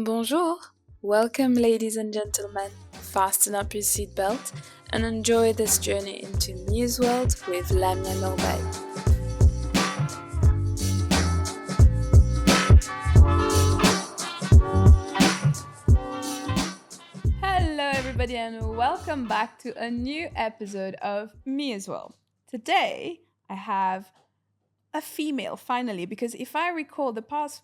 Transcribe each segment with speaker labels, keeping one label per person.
Speaker 1: Bonjour! Welcome, ladies and gentlemen. Fasten up your seatbelt and enjoy this journey into Muse World with Lamia Norbert. Hello, everybody, and welcome back to a new episode of Me as Well. Today, I have a female, finally, because if I recall, the past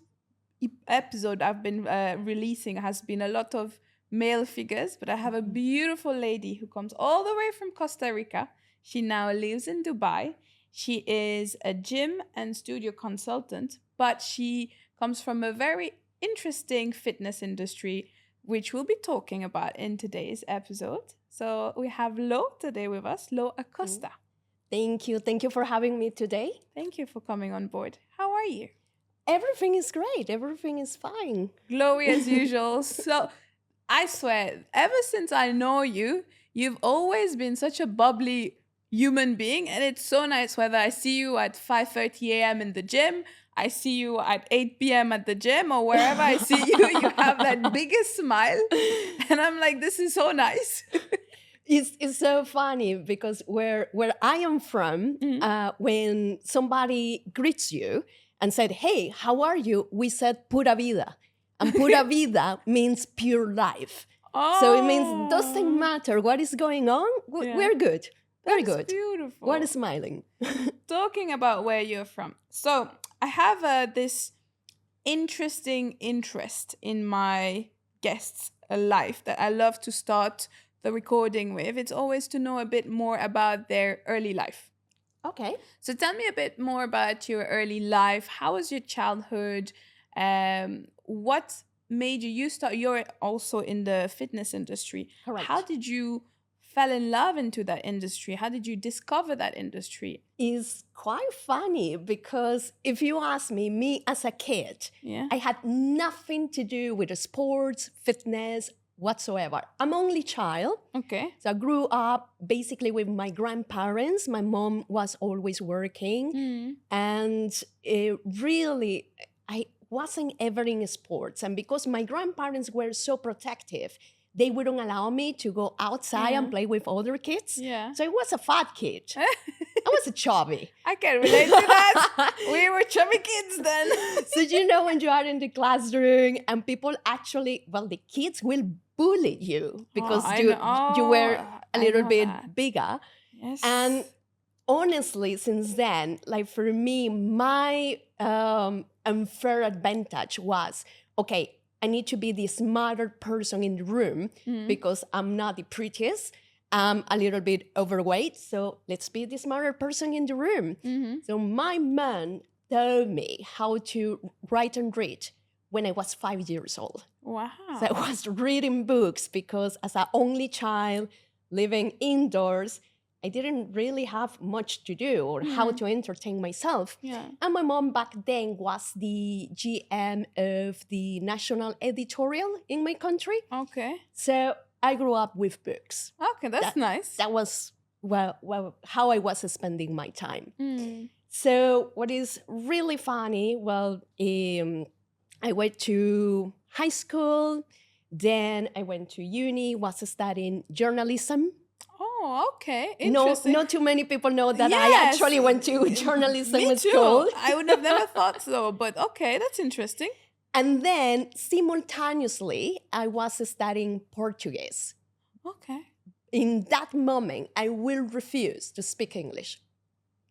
Speaker 1: episode I've been releasing has been a lot of male figures, but I have a beautiful lady who comes all the way from Costa Rica. She now lives in Dubai. She is a gym and studio consultant, but she comes from a very interesting fitness industry, which we'll be talking about in today's episode. So we have Lo today with us, Lo Costa.
Speaker 2: Thank you. Thank you for having me today.
Speaker 1: Thank you for coming on board. How are you?
Speaker 2: Everything is great. Everything is fine.
Speaker 1: Glowy as usual. So I swear, ever since I know you, you've always been such a bubbly human being. And it's so nice whether I see you at 5:30 a.m. in the gym, I see you at 8 p.m. at the gym, or wherever I see you, you have that biggest smile. And I'm like, this is so nice.
Speaker 2: It's so funny because where I am from, when somebody greets you and said, "Hey, how are you?" we said "pura vida." And pura vida means pure life.
Speaker 1: Oh.
Speaker 2: So it means doesn't matter what is going on, we're good. Very
Speaker 1: That's
Speaker 2: good.
Speaker 1: Beautiful.
Speaker 2: What is smiling?
Speaker 1: Talking about where you're from. So I have this interesting interest in my guests' life that I love to start the recording with. It's always to know a bit more about their early life.
Speaker 2: Okay.
Speaker 1: So tell me a bit more about your early life. How was your childhood? What made you start? You're also in the fitness industry.
Speaker 2: Correct.
Speaker 1: How did you fell in love into that industry? How did you discover that industry?
Speaker 2: It's quite funny because if you ask me as a kid, I had nothing to do with sports, fitness, whatsoever. I'm only child.
Speaker 1: Okay.
Speaker 2: So I grew up basically with my grandparents. My mom was always working. And really, I wasn't ever in sports. And because my grandparents were so protective, they wouldn't allow me to go outside and play with other kids.
Speaker 1: Yeah.
Speaker 2: So I was a fat kid. I was a chubby.
Speaker 1: I can relate to that. We were chubby kids then.
Speaker 2: So when you are in the classroom and people actually, the kids will bully you because you were a little bit bigger.
Speaker 1: Yes.
Speaker 2: And honestly, since then, like for me, my unfair advantage was, okay, I need to be the smarter person in the room because I'm not the prettiest. I'm a little bit overweight, so let's be the smarter person in the room. So my mom taught me how to write and read when I was 5 years old.
Speaker 1: Wow.
Speaker 2: So I was reading books because as an only child living indoors, I didn't really have much to do or how to entertain myself.
Speaker 1: Yeah.
Speaker 2: And my mom back then was the GM of the national editorial in my country.
Speaker 1: Okay.
Speaker 2: So I grew up with books.
Speaker 1: Okay, that's nice.
Speaker 2: That was how I was spending my time. So what is really funny, I went to high school, then I went to uni, was studying journalism.
Speaker 1: Oh, okay. Interesting.
Speaker 2: Not too many people know that I actually went to journalism
Speaker 1: Me too.
Speaker 2: school.
Speaker 1: I would have never thought so, but okay, that's interesting.
Speaker 2: And then simultaneously, I was studying Portuguese.
Speaker 1: Okay.
Speaker 2: In that moment, I will refuse to speak English.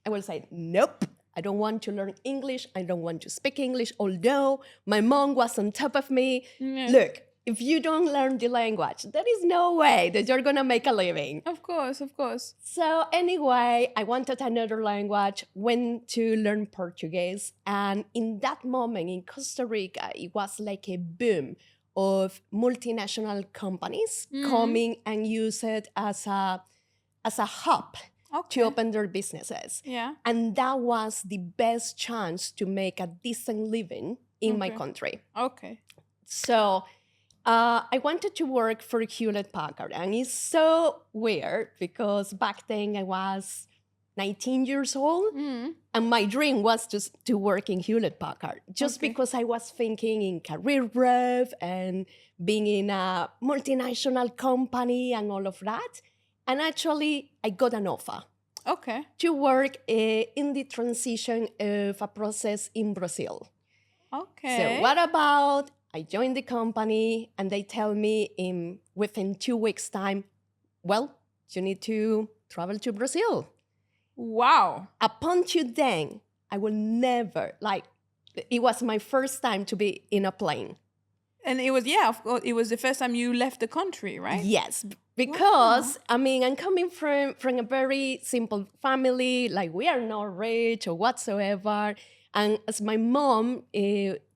Speaker 2: I will say, nope, I don't want to learn English. I don't want to speak English, although my mom was on top of me.
Speaker 1: Yeah.
Speaker 2: Look, if you don't learn the language, there is no way that you're going to make a living.
Speaker 1: Of course.
Speaker 2: So anyway, I wanted another language, went to learn Portuguese. And in that moment in Costa Rica, it was like a boom of multinational companies coming and use it as a hub to open their businesses.
Speaker 1: Yeah.
Speaker 2: And that was the best chance to make a decent living in my country.
Speaker 1: Okay.
Speaker 2: So I wanted to work for Hewlett Packard, and it's so weird because back then I was 19 years old. And my dream was just to work in Hewlett Packard, just because I was thinking in career growth and being in a multinational company and all of that. And actually, I got an offer to work in the transition of a process in Brazil. So what about I joined the company and they tell me within 2 weeks' time, well, you need to travel to Brazil.
Speaker 1: Wow.
Speaker 2: Up until then, I will never, it was my first time to be in a plane.
Speaker 1: And it was, of course, it was the first time you left the country, right?
Speaker 2: Yes, because, I'm coming from a very simple family, we are not rich or whatsoever. And as my mom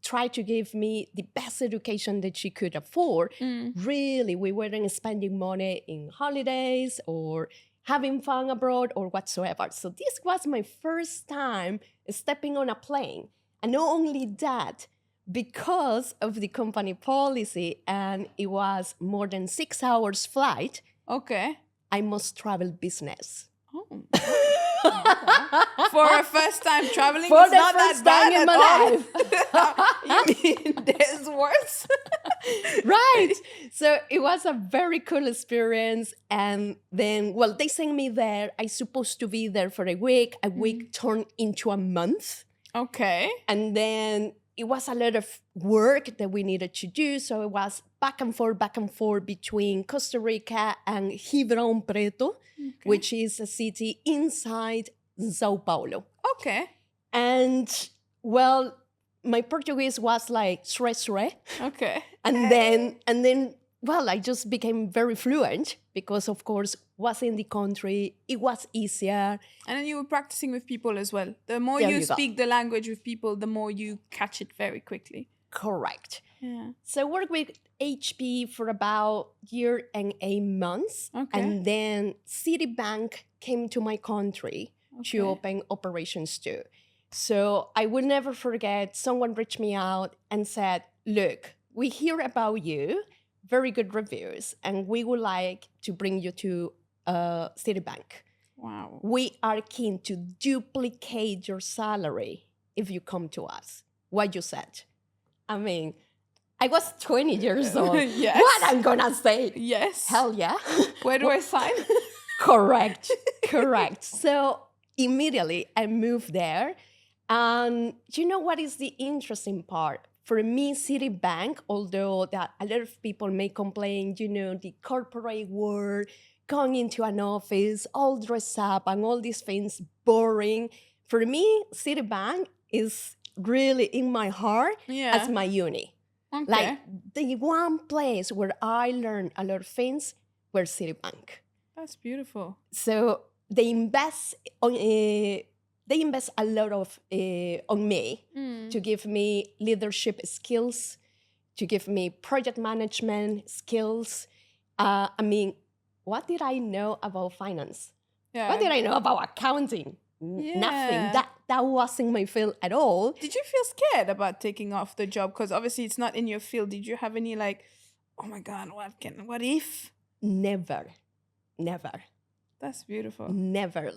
Speaker 2: tried to give me the best education that she could afford, really, we weren't spending money in holidays or having fun abroad or whatsoever. So this was my first time stepping on a plane. And not only that, because of the company policy, and it was more than 6 hours flight, I must travel business.
Speaker 1: For a first time traveling,
Speaker 2: for
Speaker 1: it's
Speaker 2: the
Speaker 1: not
Speaker 2: first
Speaker 1: that bad
Speaker 2: time in
Speaker 1: at
Speaker 2: my
Speaker 1: all. You mean there's worse?
Speaker 2: Right. So it was a very cool experience. And then, they sent me there. I supposed to be there for a week. A week turned into a month. And then it was a lot of work that we needed to do. So it was back and forth between Costa Rica and Ribeirão Preto, which is a city inside Sao Paulo. And, my Portuguese was like sre. And then, I just became very fluent because, of course, was in the country. It was easier.
Speaker 1: And then you were practicing with people as well. The more you speak the language with people, the more you catch it very quickly.
Speaker 2: Correct.
Speaker 1: Yeah.
Speaker 2: So I worked with HP for about a year and 8 months. And then Citibank came to my country to open operations too. So I will never forget, someone reached me out and said, look, we hear about you, very good reviews, and we would like to bring you to Citibank.
Speaker 1: Wow.
Speaker 2: We are keen to duplicate your salary if you come to us. What you said. I was 20 years old.
Speaker 1: Yes.
Speaker 2: What I'm gonna say?
Speaker 1: Yes.
Speaker 2: Hell yeah.
Speaker 1: Where do I sign?
Speaker 2: Correct. So immediately I moved there. And you know what is the interesting part? For me, Citibank, although that a lot of people may complain, the corporate world, going into an office, all dressed up and all these things, boring. For me, Citibank is really in my heart as my uni. The one place where I learned a lot of things were Citibank.
Speaker 1: That's beautiful.
Speaker 2: So they invest a lot on me to give me leadership skills, to give me project management skills. What did I know about finance? What did I know about accounting? Nothing. That wasn't my field at all.
Speaker 1: Did you feel scared about taking off the job? Because obviously it's not in your field. Did you have any oh my God, what if?
Speaker 2: Never.
Speaker 1: That's beautiful.
Speaker 2: Never.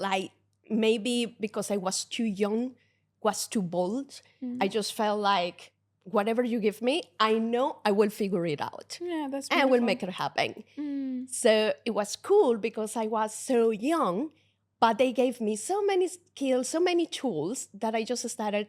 Speaker 2: Maybe because I was too young, was too bold. I just felt like whatever you give me, I know I will figure it out.
Speaker 1: Yeah, that's beautiful.
Speaker 2: And I will make it happen. So it was cool because I was so young, but they gave me so many skills, so many tools that I just started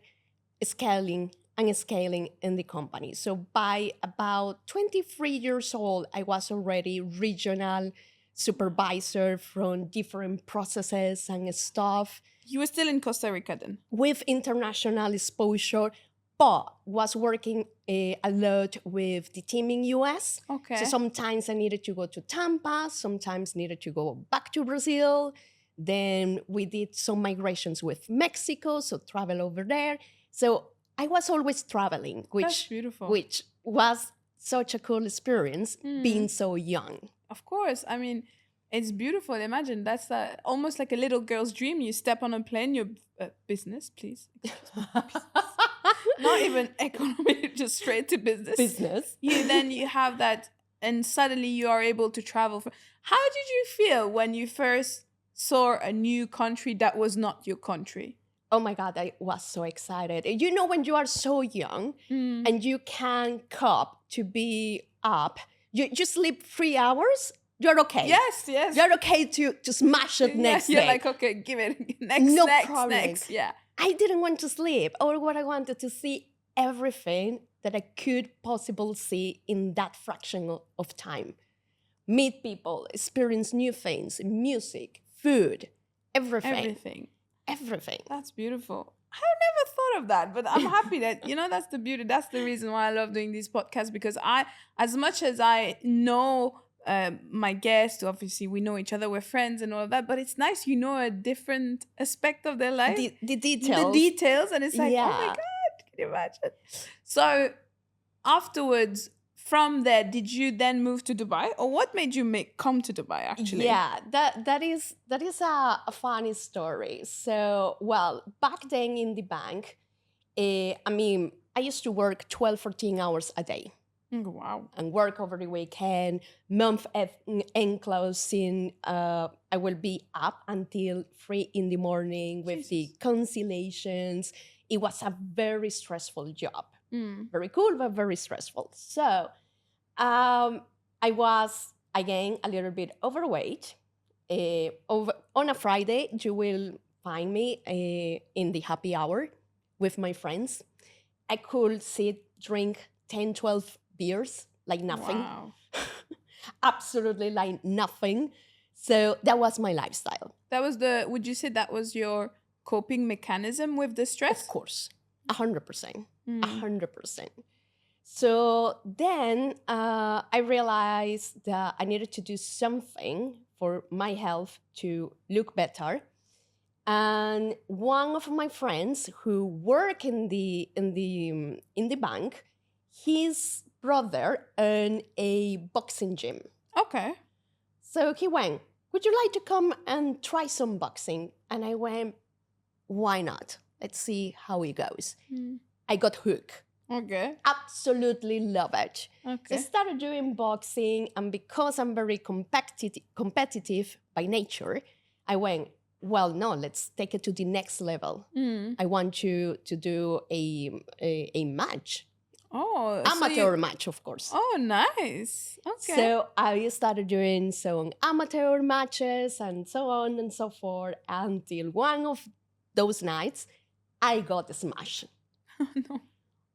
Speaker 2: scaling in the company. So by about 23 years old, I was already regional supervisor from different processes and stuff.
Speaker 1: You were still in Costa Rica then?
Speaker 2: With international exposure, but was working a lot with the team in US. So sometimes I needed to go to Tampa, sometimes needed to go back to Brazil. Then we did some migrations with Mexico, so travel over there. So I was always traveling,
Speaker 1: That's beautiful.
Speaker 2: Which was such a cool experience being so young.
Speaker 1: Of course. It's beautiful. Imagine that's almost like a little girl's dream. You step on a plane, your business, please. Not even economy, just straight to business. Then you have that, and suddenly you are able to travel. How did you feel when you first saw a new country that was not your country?
Speaker 2: Oh my God, I was so excited. You know, when you are so young and you can cope to be up, you sleep 3 hours, you're okay.
Speaker 1: Yes, yes.
Speaker 2: You're okay to smash it next
Speaker 1: You're
Speaker 2: day.
Speaker 1: like, okay, give it. Next,
Speaker 2: No
Speaker 1: next,
Speaker 2: problem.
Speaker 1: next. Yeah.
Speaker 2: I didn't want to sleep, or what I wanted to see everything that I could possibly see in that fraction of time. Meet people, experience new things, music, food, everything. Everything.
Speaker 1: That's beautiful. I never thought of that, but I'm happy that, that's the beauty. That's the reason why I love doing these podcasts, because as much as I know my guests, obviously we know each other, we're friends and all of that, but it's nice, a different aspect of their life.
Speaker 2: The details.
Speaker 1: The details, and it's like, oh my God, can you imagine? So afterwards, from there, did you then move to Dubai, or what made you come to Dubai actually?
Speaker 2: Yeah, that is a funny story. So, well, back then in the bank, I used to work 12, 14 hours a day.
Speaker 1: Wow.
Speaker 2: And work over the weekend, month end closing. I will be up until 3 in the morning with the conciliations. It was a very stressful job. Very cool, but very stressful. So I was, again, a little bit overweight. On a Friday, you will find me in the happy hour with my friends. I could drink 10, 12 beers, like nothing.
Speaker 1: Wow.
Speaker 2: Absolutely like nothing. So that was my lifestyle.
Speaker 1: Would you say that was your coping mechanism with the stress?
Speaker 2: Of course, 100%. 100%. So then I realized that I needed to do something for my health to look better. And one of my friends who work in the bank, his brother owned a boxing gym.
Speaker 1: Okay.
Speaker 2: So he went, would you like to come and try some boxing? And I went, why not? Let's see how it goes. I got hooked.
Speaker 1: Okay.
Speaker 2: Absolutely love it.
Speaker 1: Okay.
Speaker 2: So I started doing boxing, and because I'm very competitive by nature, I went, well, no, let's take it to the next level. I want you to do a match.
Speaker 1: Oh,
Speaker 2: amateur match, of course.
Speaker 1: Oh, nice. Okay.
Speaker 2: So I started doing some amateur matches and so on and so forth until one of those nights, I got smashed.
Speaker 1: Oh, no.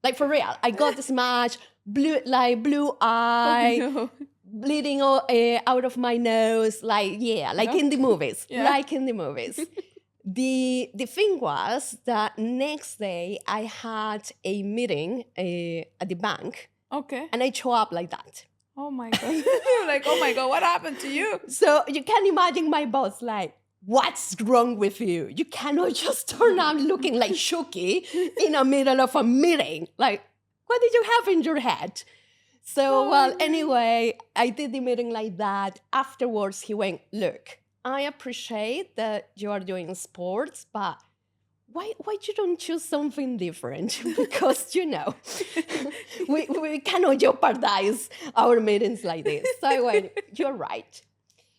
Speaker 2: Like, for real, I got smashed, blue eye,
Speaker 1: Oh, no.
Speaker 2: bleeding out of my nose, like in the movies,
Speaker 1: Yeah.
Speaker 2: like in the movies. The thing was that next day I had a meeting at the bank.
Speaker 1: Okay.
Speaker 2: And I show up like that.
Speaker 1: Oh my God. You're like, oh my God, what happened to you?
Speaker 2: So you can imagine my boss like, what's wrong with you? You cannot just turn out looking like Shuki in the middle of a meeting. Like, what did you have in your head? So, anyway, I did the meeting like that. Afterwards, he went, look, I appreciate that you are doing sports, but why you don't choose something different? Because, we cannot jeopardize our meetings like this. So I went, you're right.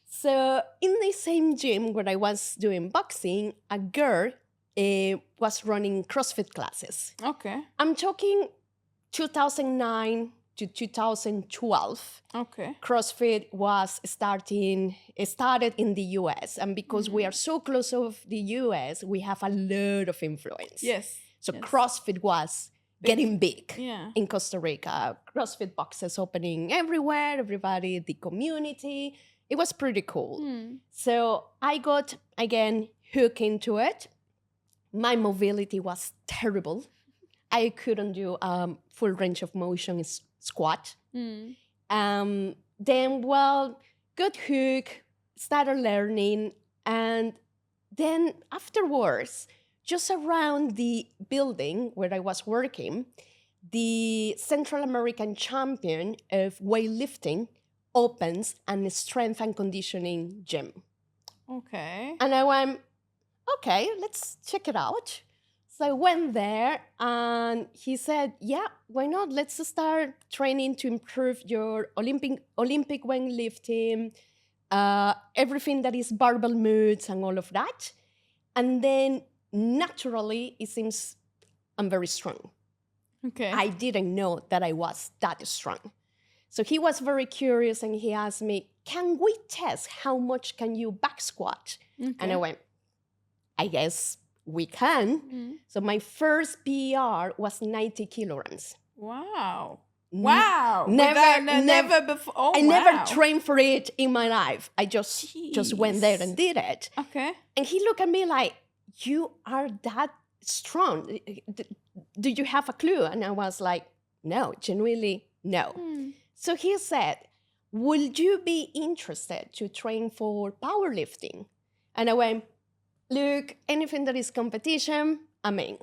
Speaker 2: So in the same gym where I was doing boxing, a girl was running CrossFit classes.
Speaker 1: Okay.
Speaker 2: I'm talking 2009 to 2012.
Speaker 1: Okay.
Speaker 2: CrossFit was started in the US. And because we are so close of the US, we have a lot of influence.
Speaker 1: Yes.
Speaker 2: So
Speaker 1: yes.
Speaker 2: CrossFit was getting big
Speaker 1: in
Speaker 2: Costa Rica. CrossFit boxes opening everywhere, everybody, the community. It was pretty cool. So I got, again, hooked into it. My mobility was terrible. I couldn't do full range of motion squat. Then, got hooked, started learning. And then afterwards, just around the building where I was working, the Central American champion of weightlifting opens a strength and conditioning gym.
Speaker 1: Okay.
Speaker 2: And I went, okay, let's check it out. So I went there and he said, yeah, why not? Let's start training to improve your Olympic weightlifting. everything that is barbell moods and all of that. And then naturally, it seems I'm very strong.
Speaker 1: Okay.
Speaker 2: I didn't know that I was that strong. So he was very curious and he asked me, can we test how much can you back squat?
Speaker 1: Okay.
Speaker 2: And I went, I guess we can. So my first PR was 90 kilograms.
Speaker 1: Wow. Wow.
Speaker 2: Never
Speaker 1: before. Oh,
Speaker 2: I
Speaker 1: wow.
Speaker 2: never trained for it in my life. I just went there and did it.
Speaker 1: Okay.
Speaker 2: And he looked at me like, you are that strong. Do you have a clue? And I was like, no, genuinely, no. So he said, would you be interested to train for powerlifting? And I went, look, anything that is competition, I'm in.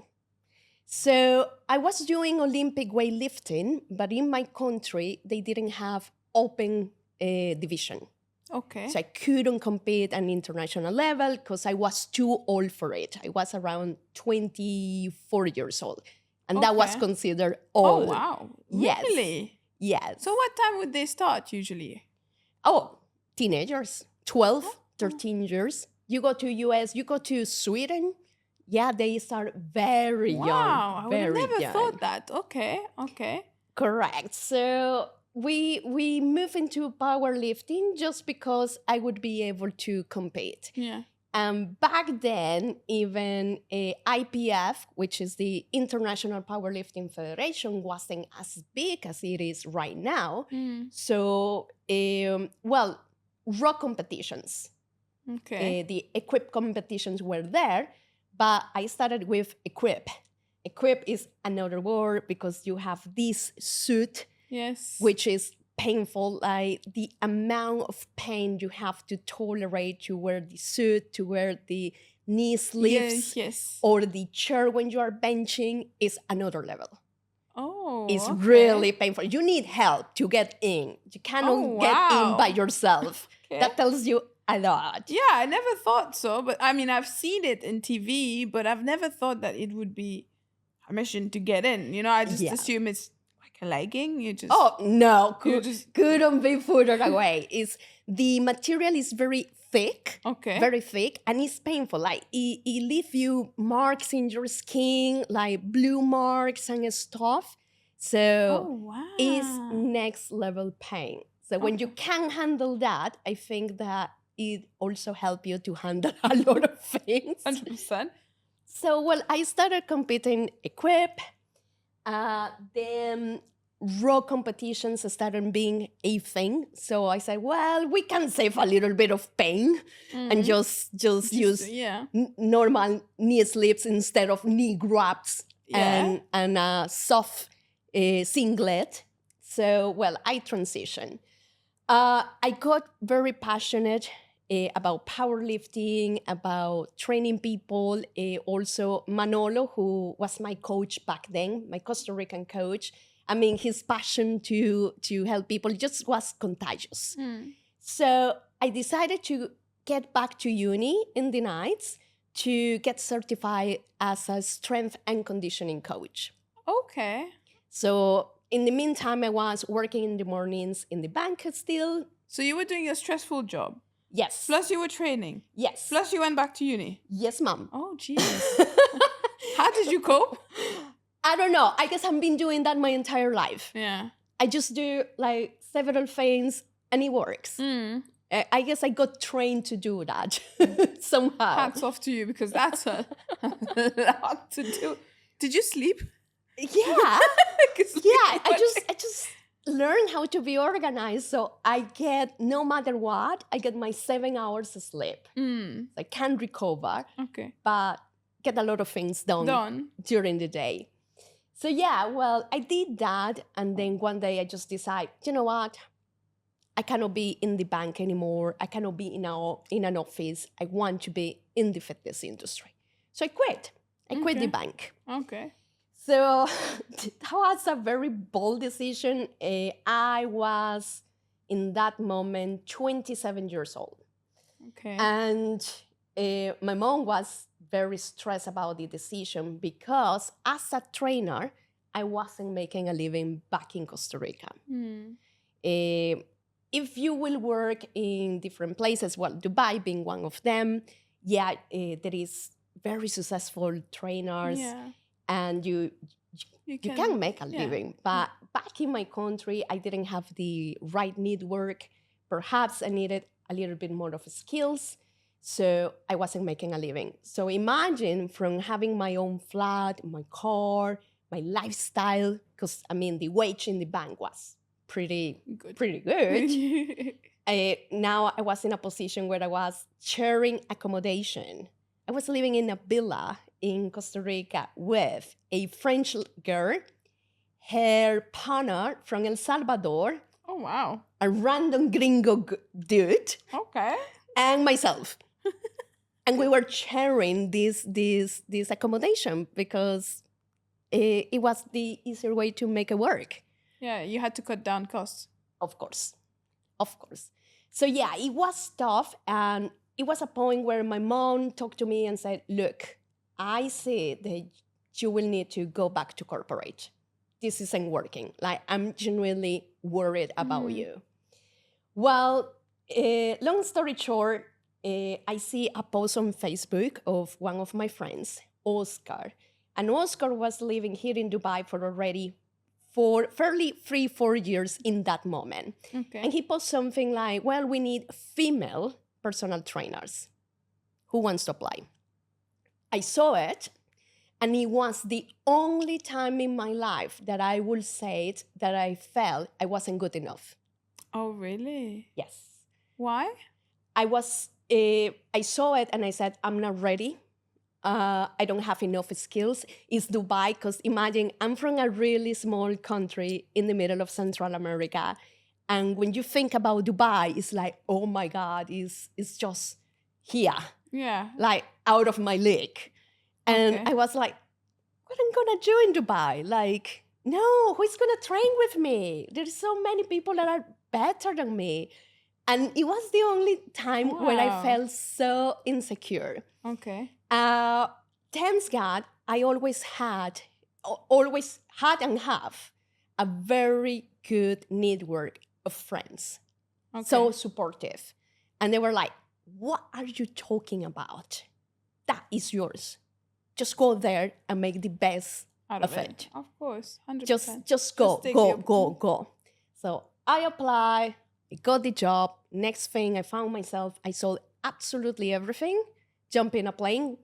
Speaker 2: So I was doing Olympic weightlifting, but in my country, they didn't have open division.
Speaker 1: Okay.
Speaker 2: So I couldn't compete at an international level because I was too old for it. I was around 24 years old. And that was considered old.
Speaker 1: Oh, wow.
Speaker 2: Yes.
Speaker 1: Really?
Speaker 2: Yes.
Speaker 1: So what time would they start usually?
Speaker 2: Oh, teenagers, 12, 13 years. You go to US, you go to Sweden. Yeah, they start very young.
Speaker 1: Wow, I would have
Speaker 2: very
Speaker 1: never
Speaker 2: young.
Speaker 1: thought that. Okay.
Speaker 2: Correct. So we move into powerlifting just because I would be able to compete.
Speaker 1: Yeah.
Speaker 2: And back then, even IPF, which is the International Powerlifting Federation, wasn't as big as it is right now. So, raw competitions.
Speaker 1: Okay.
Speaker 2: The equip competitions were there, but I started with equip. Equip is another word because you have this suit,
Speaker 1: Yes.
Speaker 2: which is painful, like the amount of pain you have to tolerate to wear the suit, to wear the knee sleeves,
Speaker 1: Yes.
Speaker 2: or the chair when you are benching is another level.
Speaker 1: Oh,
Speaker 2: It's
Speaker 1: okay.
Speaker 2: really painful. You need help to get in. You cannot get in by yourself.
Speaker 1: Okay.
Speaker 2: That tells you a lot.
Speaker 1: Yeah, I never thought so. But I mean, I've seen it in TV, but I've never thought that it would be a mission to get in. You know, I just assume it's like a legging. You just
Speaker 2: no,
Speaker 1: you just
Speaker 2: couldn't be further away. The material is very thick, very thick, and it's painful. Like it leaves you marks in your skin, like blue marks and stuff. So it's next level pain. So when you can handle that, I think that it also helps you to handle a lot of things.
Speaker 1: 100%.
Speaker 2: So, I started competing equip. Then raw competitions started being a thing. So I said, well, we can save a little bit of pain and just use normal knee slips instead of knee grabs and a soft singlet. So, I transitioned. I got very passionate about powerlifting, about training people. Also, Manolo, who was my coach back then, my Costa Rican coach, I mean, his passion to help people just was contagious. So I decided to get back to uni in the nights to get certified as a strength and conditioning coach.
Speaker 1: Okay.
Speaker 2: So in the meantime, I was working in the mornings in the bank still.
Speaker 1: So you were doing a stressful job?
Speaker 2: Yes.
Speaker 1: Plus you were training?
Speaker 2: Yes.
Speaker 1: Plus you went back to uni?
Speaker 2: Yes, mom.
Speaker 1: Oh, Jesus. How did you cope?
Speaker 2: I don't know. I guess I've been doing that my entire life.
Speaker 1: Yeah.
Speaker 2: I just do like several things and it works. I guess I got trained to do that somehow.
Speaker 1: Hats off to you because that's a lot to do. Did you sleep?
Speaker 2: Yeah. I just learned how to be organized. So I get, no matter what, I get my 7 hours of sleep. I can recover.
Speaker 1: Okay.
Speaker 2: But get a lot of things done during the day. So I did that. And then one day I just decided, you know what? I cannot be in the bank anymore. I cannot be in an office. I want to be in the fitness industry. So I quit. I quit the bank.
Speaker 1: Okay.
Speaker 2: So that was a very bold decision. I was, in that moment, 27 years old.
Speaker 1: Okay.
Speaker 2: And my mom was very stressed about the decision because as a trainer, I wasn't making a living back in Costa Rica. if you will work in different places, well, Dubai being one of them, yeah, there is very successful trainers,
Speaker 1: Yeah.
Speaker 2: and you can make a
Speaker 1: yeah.
Speaker 2: living. But back in my country, I didn't have the right network. Perhaps I needed a little bit more of skills, so I wasn't making a living. So imagine from having my own flat, my car, my lifestyle, because I mean the wage in the bank was pretty good. Now I was in a position where I was sharing accommodation. I was living in a villa in Costa Rica with a French girl, her partner from El Salvador,
Speaker 1: Oh, wow.
Speaker 2: a random gringo dude,
Speaker 1: Okay.
Speaker 2: and myself. And we were sharing this accommodation because it was the easier way to make it work.
Speaker 1: Yeah, you had to cut down costs.
Speaker 2: Of course. So yeah, it was tough, and it was a point where my mom talked to me and said, look, I see that you will need to go back to corporate. This isn't working. Like, I'm genuinely worried about you. Well, long story short, I see a post on Facebook of one of my friends, Oscar. And Oscar was living here in Dubai for already 4 years in that moment.
Speaker 1: Okay.
Speaker 2: And he posted something like, well, we need female personal trainers. Who wants to apply? I saw it, and it was the only time in my life that I would say it, that I felt I wasn't good enough.
Speaker 1: Oh, really?
Speaker 2: Yes.
Speaker 1: Why?
Speaker 2: I saw it and I said, I'm not ready. I don't have enough skills. It's Dubai, because imagine I'm from a really small country in the middle of Central America. And when you think about Dubai, it's like, oh my God, it's just here.
Speaker 1: Yeah.
Speaker 2: Like out of my league. And
Speaker 1: Okay.
Speaker 2: I was like, what am I gonna do in Dubai? Like, no, who's gonna train with me? There's so many people that are better than me. And it was the only time where I
Speaker 1: Wow.
Speaker 2: felt so insecure.
Speaker 1: Okay.
Speaker 2: Thanks God, I always had and have a very good network of friends.
Speaker 1: Okay.
Speaker 2: So supportive. And they were like, what are you talking about? That is yours. Just go there and make the best
Speaker 1: out
Speaker 2: of it.
Speaker 1: Of course, 100%.
Speaker 2: Just go,
Speaker 1: take
Speaker 2: go,
Speaker 1: the
Speaker 2: go. So I applied, I got the job. Next thing I found myself, I sold absolutely everything, jumped in a plane,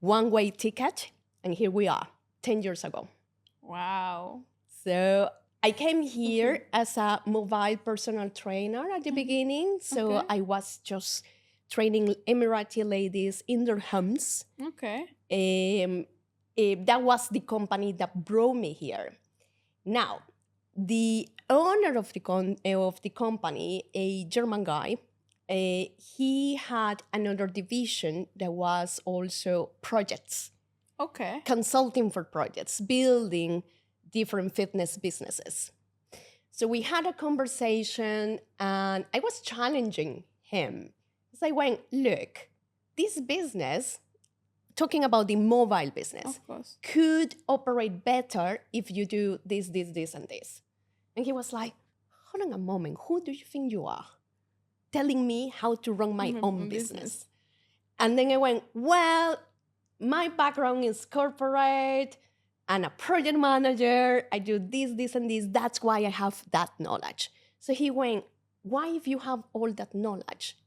Speaker 2: one-way ticket, and here we are, 10 years ago.
Speaker 1: Wow.
Speaker 2: So I came here as a mobile personal trainer at the beginning. So
Speaker 1: Okay.
Speaker 2: I was just training Emirati ladies in their homes.
Speaker 1: Okay.
Speaker 2: That was the company that brought me here. Now, the owner of the company, a German guy, he had another division that was also projects,
Speaker 1: Okay.
Speaker 2: consulting for projects, building different fitness businesses. So we had a conversation, and I was challenging him. So I went, look, this business, talking about the mobile business,
Speaker 1: Of course.
Speaker 2: could operate better if you do this, and this. And he was like, hold on a moment, who do you think you are? Telling me how to run my own business. And then I went, well, my background is corporate, and a project manager. I do this, and this. That's why I have that knowledge. So he went, why, if you have all that knowledge,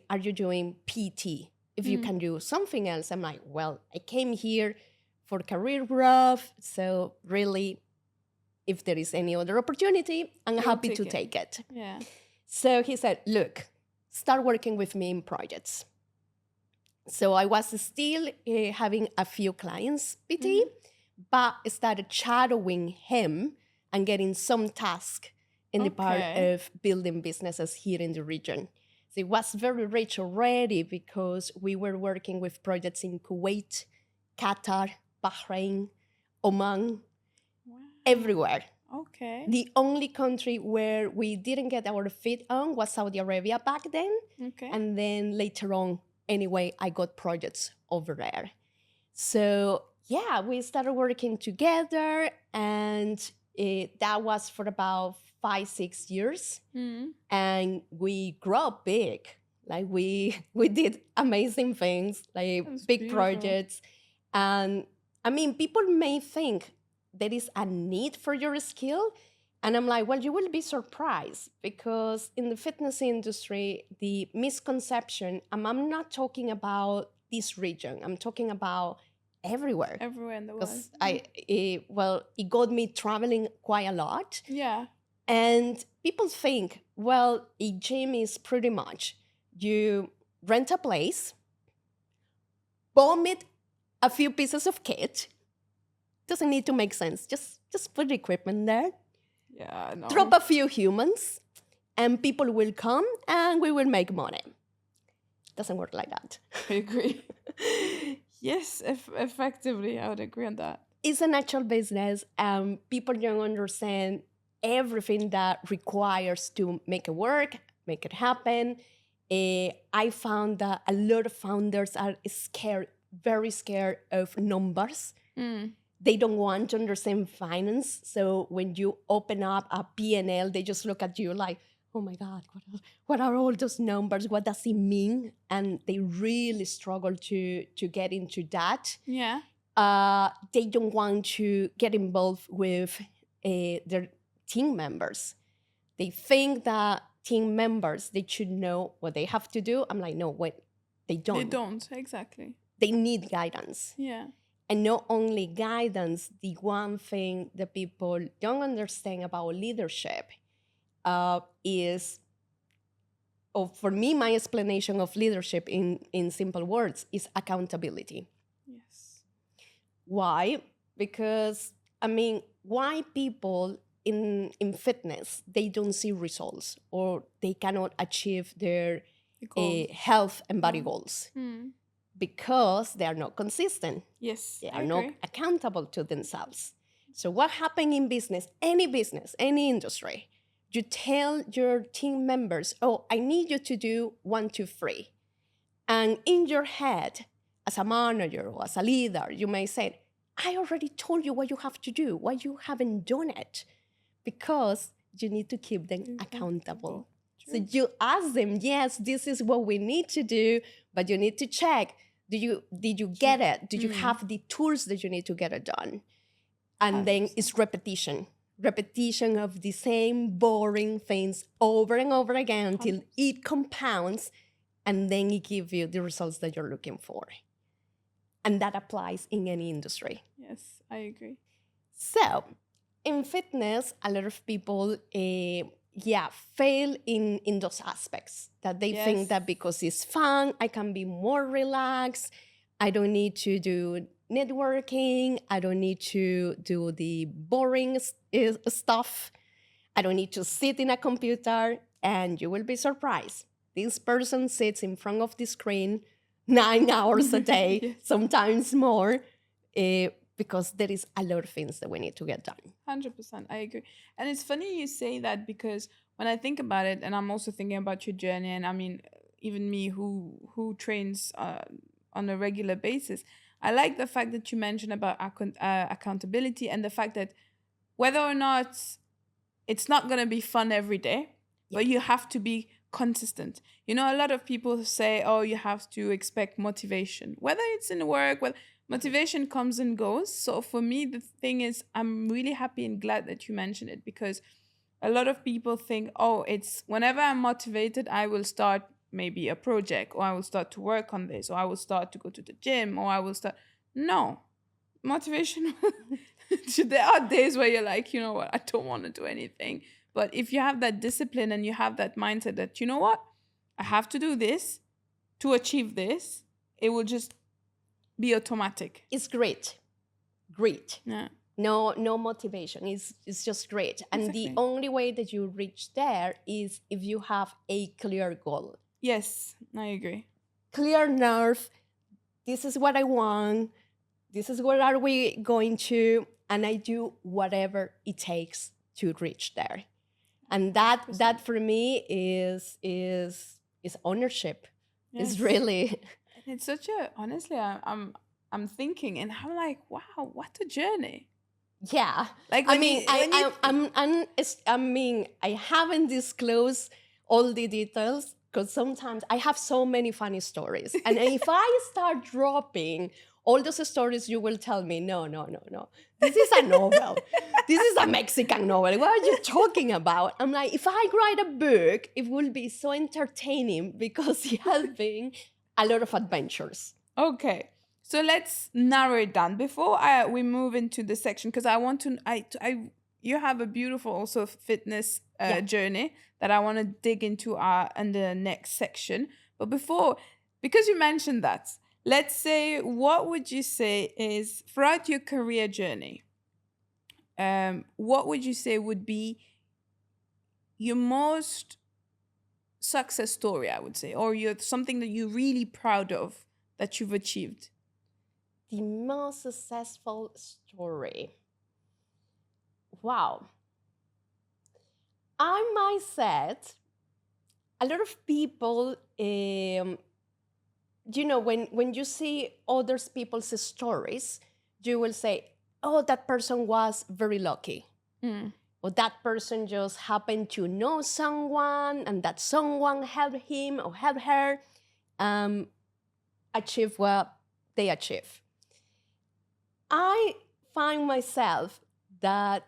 Speaker 2: are you doing PT? If you can do something else. I'm like, well, I came here for career growth. So really, if there is any other opportunity, I'm happy to take it.
Speaker 1: Yeah.
Speaker 2: So he said, look, start working with me in projects. So I was still having a few clients, PT, but started shadowing him and getting some task in the part of building businesses here in the region. So it was very rich already because we were working with projects in Kuwait, Qatar, Bahrain, Oman, everywhere.
Speaker 1: Okay.
Speaker 2: The only country where we didn't get our feet on was Saudi Arabia back then.
Speaker 1: Okay.
Speaker 2: And then later on, anyway, I got projects over there. So yeah, we started working together, and that was for about 5-6 years,
Speaker 1: Mm.
Speaker 2: and we grew up big. Like we did amazing things, like
Speaker 1: That's
Speaker 2: big
Speaker 1: beautiful.
Speaker 2: projects. And I mean, people may think there is a need for your skill. And I'm like, well, you will be surprised, because in the fitness industry, the misconception, I'm not talking about this region, I'm talking about everywhere.
Speaker 1: Everywhere in the world.
Speaker 2: Because it got me traveling quite a lot.
Speaker 1: Yeah.
Speaker 2: And people think, well, a gym is pretty much you rent a place, vomit a few pieces of kit. Doesn't need to make sense. Just put the equipment there,
Speaker 1: Yeah, no.
Speaker 2: drop a few humans, and people will come and we will make money. Doesn't work like that.
Speaker 1: I agree. Yes, effectively, I would agree on that.
Speaker 2: It's a natural business, and people don't understand everything that requires to make it work, make it happen. I found that a lot of founders are scared, very scared of numbers.
Speaker 1: Mm.
Speaker 2: They don't want to understand finance. So when you open up a P&L, they just look at you like, oh my God, what are all those numbers? What does it mean? And they really struggle to get into that.
Speaker 1: Yeah.
Speaker 2: They don't want to get involved with their team members. They think that team members, they should know what they have to do. I'm like, no, wait, they don't.
Speaker 1: They don't, exactly.
Speaker 2: They need guidance.
Speaker 1: Yeah.
Speaker 2: And not only guidance, the one thing that people don't understand about leadership is, for me, my explanation of leadership in simple words is accountability.
Speaker 1: Yes.
Speaker 2: Why? Because, I mean, why people in fitness, they don't see results, or they cannot achieve their health and body goals?
Speaker 1: Mm.
Speaker 2: Because they are not consistent.
Speaker 1: Yes,
Speaker 2: They
Speaker 1: I
Speaker 2: are not
Speaker 1: agree.
Speaker 2: accountable to themselves. So what happens in business, any industry, you tell your team members, oh, I need you to do 1, 2, 3. And in your head, as a manager or as a leader, you may say, I already told you what you have to do, why you haven't done it? Because you need to keep them accountable. So you ask them, yes, this is what we need to do, but you need to check. Did you get it? Did you have the tools that you need to get it done? And then it's repetition of the same boring things over and over again until it compounds, and then it gives you the results that you're looking for. And that applies in any industry.
Speaker 1: Yes, I agree.
Speaker 2: So in fitness, a lot of people fail in those aspects, that they think that because it's fun, I can be more relaxed. I don't need to do networking. I don't need to do the boring stuff. I don't need to sit in a computer. And you will be surprised. This person sits in front of the screen 9 hours a day, sometimes more, because there is a lot of things that we need to get done.
Speaker 1: 100%, I agree. And it's funny you say that, because when I think about it, and I'm also thinking about your journey, and I mean, even me who trains on a regular basis, I like the fact that you mentioned about accountability, and the fact that whether or not it's not going to be fun every day, but you have to be consistent. You know, a lot of people say, oh, you have to expect motivation, whether it's in work, whether motivation comes and goes. So for me, the thing is, I'm really happy and glad that you mentioned it, because a lot of people think, oh, it's whenever I'm motivated, I will start maybe a project, or I will start to work on this, or I will start to go to the gym, or I will start. No, motivation. There are days where you're like, you know what, I don't want to do anything. But if you have that discipline and you have that mindset that, you know what, I have to do this to achieve this, it will just be automatic.
Speaker 2: It's great.
Speaker 1: Yeah.
Speaker 2: No motivation. It's just great. And
Speaker 1: Exactly.
Speaker 2: the only way that you reach there is if you have a clear goal.
Speaker 1: Yes, I agree.
Speaker 2: Clear north. This is what I want. This is where are we going to, and I do whatever it takes to reach there. And that for me is ownership.
Speaker 1: Yes.
Speaker 2: It's really.
Speaker 1: And it's such a, honestly, I'm thinking, and I'm like, wow, what a journey.
Speaker 2: Yeah.
Speaker 1: Like
Speaker 2: I
Speaker 1: when
Speaker 2: mean,
Speaker 1: you, when you,
Speaker 2: I mean, I haven't disclosed all the details because sometimes I have so many funny stories. And if I start dropping all those stories, you will tell me, no, no, no, no. This is a novel. This is a Mexican novel. What are you talking about? I'm like, if I write a book, it will be so entertaining because it has been a lot of adventures.
Speaker 1: okay. So let's narrow it down before we move into the section, because I want to. You have a beautiful also fitness
Speaker 2: Yeah.
Speaker 1: journey that I want to dig into in the next section. But before, because you mentioned that, let's say, what would you say is throughout your career journey? What would you say would be your most success story? I would say, or you're something that you're really proud of that you've achieved.
Speaker 2: The most successful story. Wow. I might say a lot of people, when you see other people's stories, you will say, oh, that person was very lucky.
Speaker 1: Mm.
Speaker 2: Or that person just happened to know someone and that someone helped him or helped her achieve what they achieve. I find myself that,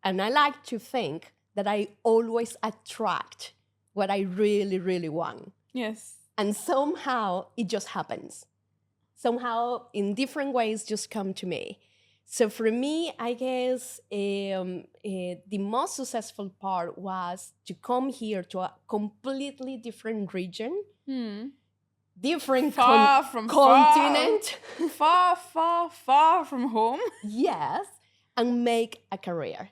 Speaker 2: and I like to think that I always attract what I really, really want.
Speaker 1: Yes.
Speaker 2: And somehow it just happens. Somehow in different ways just come to me. So for me, I guess the most successful part was to come here to a completely different region, different
Speaker 1: Far from
Speaker 2: continent.
Speaker 1: far from home.
Speaker 2: Yes, and make a career.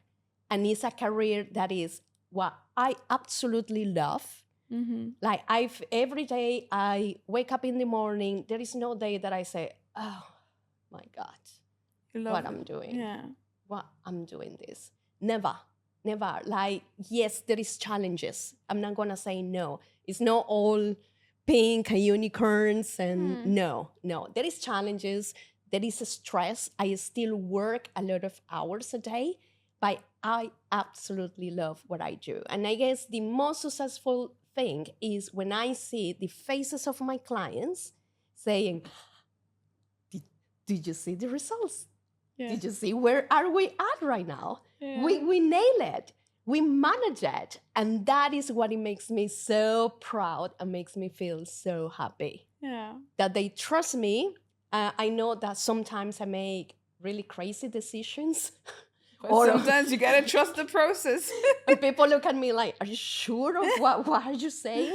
Speaker 2: And it's a career that is what I absolutely love. Like every day I wake up in the morning, there is no day that I say, oh my God, what I'm doing.
Speaker 1: Yeah.
Speaker 2: What I'm doing this. Never. Like, yes, there is challenges. I'm not gonna say no. It's not all pink and unicorns and no. There is challenges. There is stress. I still work a lot of hours a day, but I absolutely love what I do. And I guess the most successful thing is when I see the faces of my clients saying, did you see the results? Yeah. Did you see where are we at right now? Yeah. We nail it. We manage it. And that is what it makes me so proud and makes me feel so happy.
Speaker 1: Yeah.
Speaker 2: That they trust me. I know that sometimes I make really crazy decisions.
Speaker 1: But sometimes you gotta trust the process.
Speaker 2: And people look at me like, are you sure of what are you saying?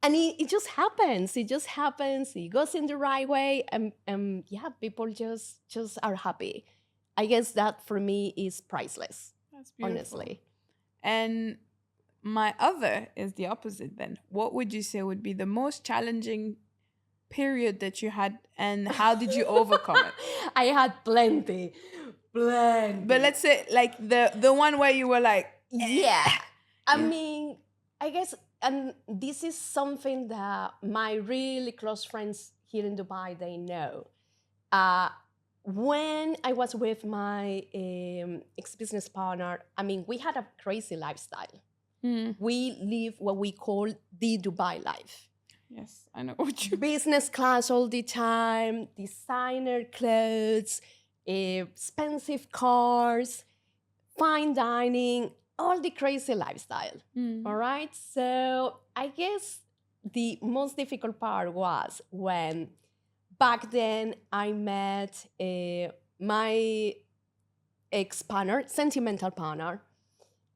Speaker 2: And it just happens. It just happens. It goes in the right way. And yeah, people just are happy. I guess that for me is priceless. That's beautiful. Honestly.
Speaker 1: And my other is the opposite then. What would you say would be the most challenging period that you had, and how did you overcome it?
Speaker 2: I had plenty.
Speaker 1: But let's say like the one where you were like,
Speaker 2: yeah. I mean, I guess, and this is something that my really close friends here in Dubai, they know. When I was with my ex-business partner, I mean, we had a crazy lifestyle. We live what we call the Dubai life.
Speaker 1: Yes, I know what you
Speaker 2: business class all the time, designer clothes, expensive cars, fine dining, all the crazy lifestyle. All right. So I guess the most difficult part was when back then I met my ex-partner, sentimental partner,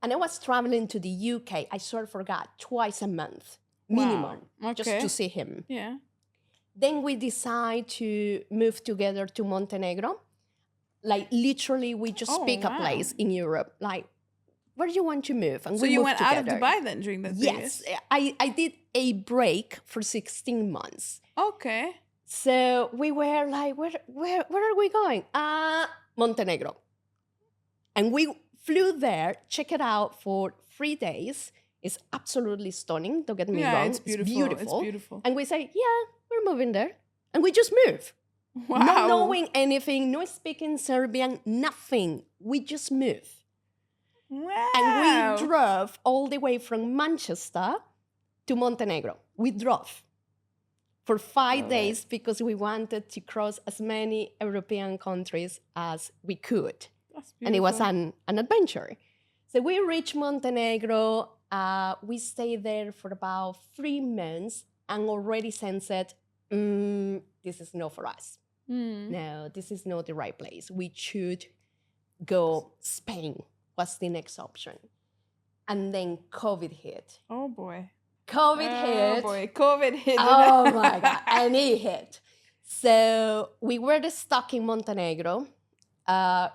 Speaker 2: and I was traveling to the UK. I sort of forgot twice a month minimum, just to see him.
Speaker 1: Yeah.
Speaker 2: Then we decide to move together to Montenegro. Like literally, we just pick a place in Europe. Like, where do you want to move? And
Speaker 1: so
Speaker 2: we
Speaker 1: you
Speaker 2: moved
Speaker 1: went
Speaker 2: together.
Speaker 1: out of Dubai then during that period?
Speaker 2: Yes, I did a break for 16 months.
Speaker 1: Okay.
Speaker 2: So we were like, where are we going? Montenegro. And we flew there, check it out for 3 days. It's absolutely stunning. Don't get me wrong.
Speaker 1: It's beautiful. It's beautiful.
Speaker 2: And we say, yeah, we're moving there. And we just move. Not
Speaker 1: Wow.
Speaker 2: knowing anything, not speaking Serbian, nothing. We just moved. And
Speaker 1: Wow.
Speaker 2: we drove all the way from Manchester to Montenegro. We drove for 5
Speaker 1: Love
Speaker 2: days because we wanted to cross as many European countries as we could.
Speaker 1: That's
Speaker 2: And it was
Speaker 1: beautiful.
Speaker 2: an adventure. So we reached Montenegro. We stayed there for about 3 months and already sensed, this is not for us. No, this is not the right place. We should go Spain was the next option. And then COVID hit.
Speaker 1: Oh boy.
Speaker 2: COVID
Speaker 1: Oh
Speaker 2: hit.
Speaker 1: boy. COVID hit.
Speaker 2: Oh my God. And it hit. So we were stuck in Montenegro.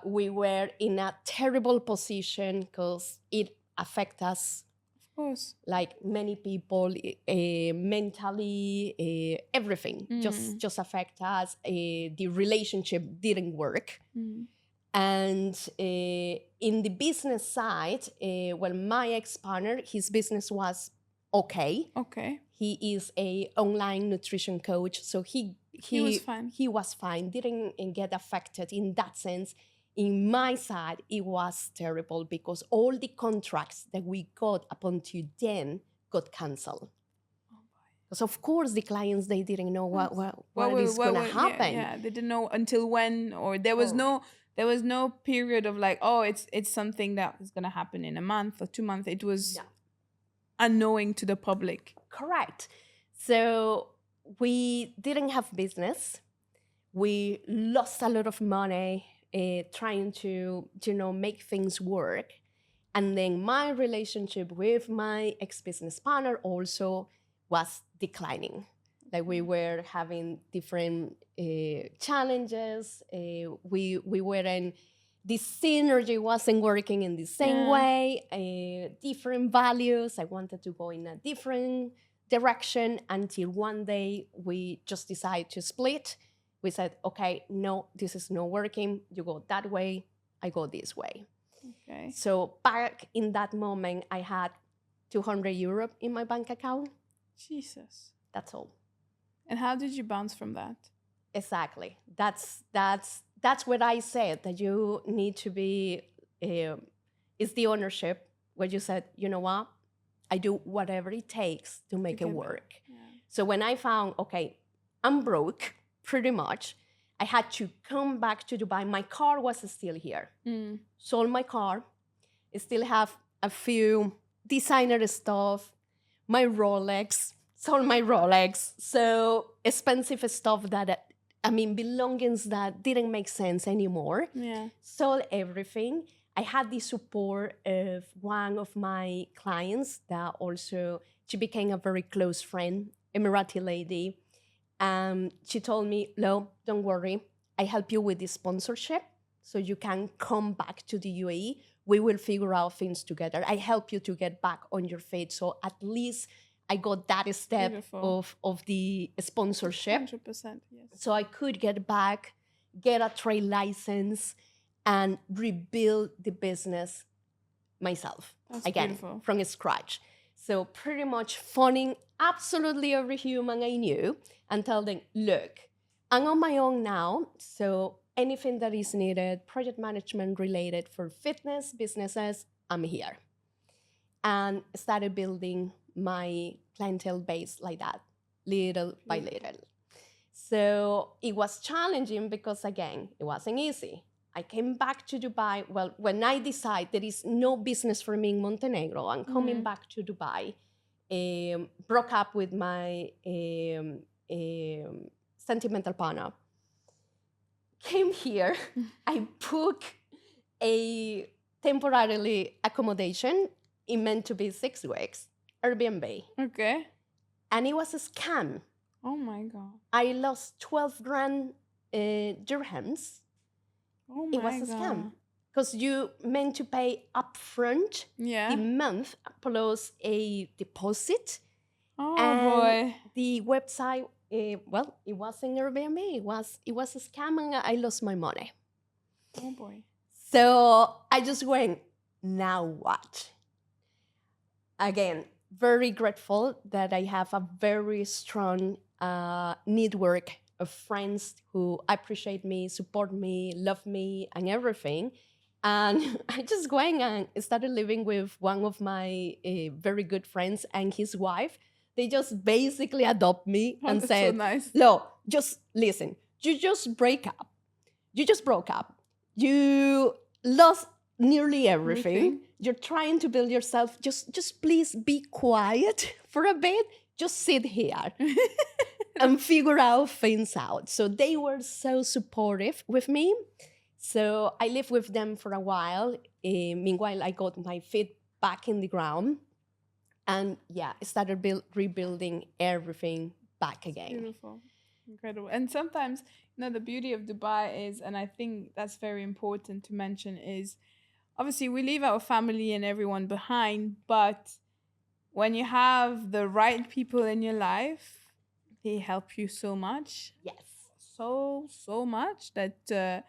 Speaker 2: We were in a terrible position because it affected us,
Speaker 1: Of course.
Speaker 2: like many people, mentally, everything just affect us. The relationship didn't work. And in the business side, well, my ex-partner, his business was okay.
Speaker 1: Okay.
Speaker 2: He is a online nutrition coach, so he
Speaker 1: was fine.
Speaker 2: He was fine. Didn't get affected in that sense. In my side, it was terrible because all the contracts that we got up until then got cancelled. Because of course the clients, they didn't know what is going to happen.
Speaker 1: Yeah, they didn't know until when, or there was no period of like, oh, it's something that is gonna happen in a month or 2 months. It was unknowing to the public.
Speaker 2: Correct. So we didn't have business. We lost a lot of money trying to, make things work. And then my relationship with my ex-business partner also was declining. Like we were having different challenges. We weren't, the synergy wasn't working in the same way. Different values. I wanted to go in a different direction until one day we just decided to split. We said, okay, no, this is not working. You go that way, I go this way.
Speaker 1: Okay.
Speaker 2: So back in that moment, I had 200 euro in my bank account.
Speaker 1: Jesus.
Speaker 2: That's all.
Speaker 1: And how did you bounce from that?
Speaker 2: Exactly. That's what I said, that you need to be, it's the ownership where you said, you know what, I do whatever it takes to make it work. Yeah. So when I found, okay, I'm broke, pretty much, I had to come back to Dubai. My car was still here. Sold my car. I still have a few designer stuff, my Rolex, sold my Rolex. So expensive stuff that, belongings that didn't make sense anymore. Yeah. Sold everything. I had the support of one of my clients that also, she became a very close friend, Emirati lady. She told me, Lo, don't worry. I help you with the sponsorship so you can come back to the UAE. We will figure out things together. I help you to get back on your feet. So at least I got that step of the sponsorship.
Speaker 1: 100%, yes.
Speaker 2: So I could get back, get a trade license, and rebuild the business myself.
Speaker 1: That's
Speaker 2: again,
Speaker 1: beautiful.
Speaker 2: From scratch. So pretty much phoning absolutely every human I knew and tell them, look, I'm on my own now, so anything that is needed, project management related for fitness businesses, I'm here. And started building my clientele base like that, little by little. So it was challenging because, again, it wasn't easy. I came back to Dubai. Well, when I decided there is no business for me in Montenegro, I'm coming back to Dubai, broke up with my sentimental partner, came here, I booked a temporarily accommodation. It meant to be 6 weeks, Airbnb.
Speaker 1: Okay.
Speaker 2: And it was a scam.
Speaker 1: Oh my God.
Speaker 2: I lost 12 grand dirhams.
Speaker 1: Oh my God.
Speaker 2: It was a scam. Because you meant to pay upfront the month plus a deposit.
Speaker 1: Oh
Speaker 2: and
Speaker 1: boy.
Speaker 2: The website, it wasn't Airbnb. It was a scam and I lost my money.
Speaker 1: Oh boy.
Speaker 2: So I just went, now what? Again, very grateful that I have a very strong network of friends who appreciate me, support me, love me, and everything. And I just went and started living with one of my very good friends and his wife. They just basically adopt me
Speaker 1: Oh,
Speaker 2: and
Speaker 1: that's so
Speaker 2: said,
Speaker 1: nice.
Speaker 2: "Lo, just listen. You just break up. You just broke up. You lost nearly everything.
Speaker 1: Everything.
Speaker 2: You're trying to build yourself. Just please be quiet for a bit. Just sit here and figure out things out." So they were so supportive with me. So I lived with them for a while. Meanwhile, I got my feet back in the ground, and yeah, I started rebuilding everything back again.
Speaker 1: Beautiful. Incredible. And sometimes, the beauty of Dubai is, and I think that's very important to mention, is obviously we leave our family and everyone behind, but when you have the right people in your life, they help you so much,
Speaker 2: Yes.
Speaker 1: so much that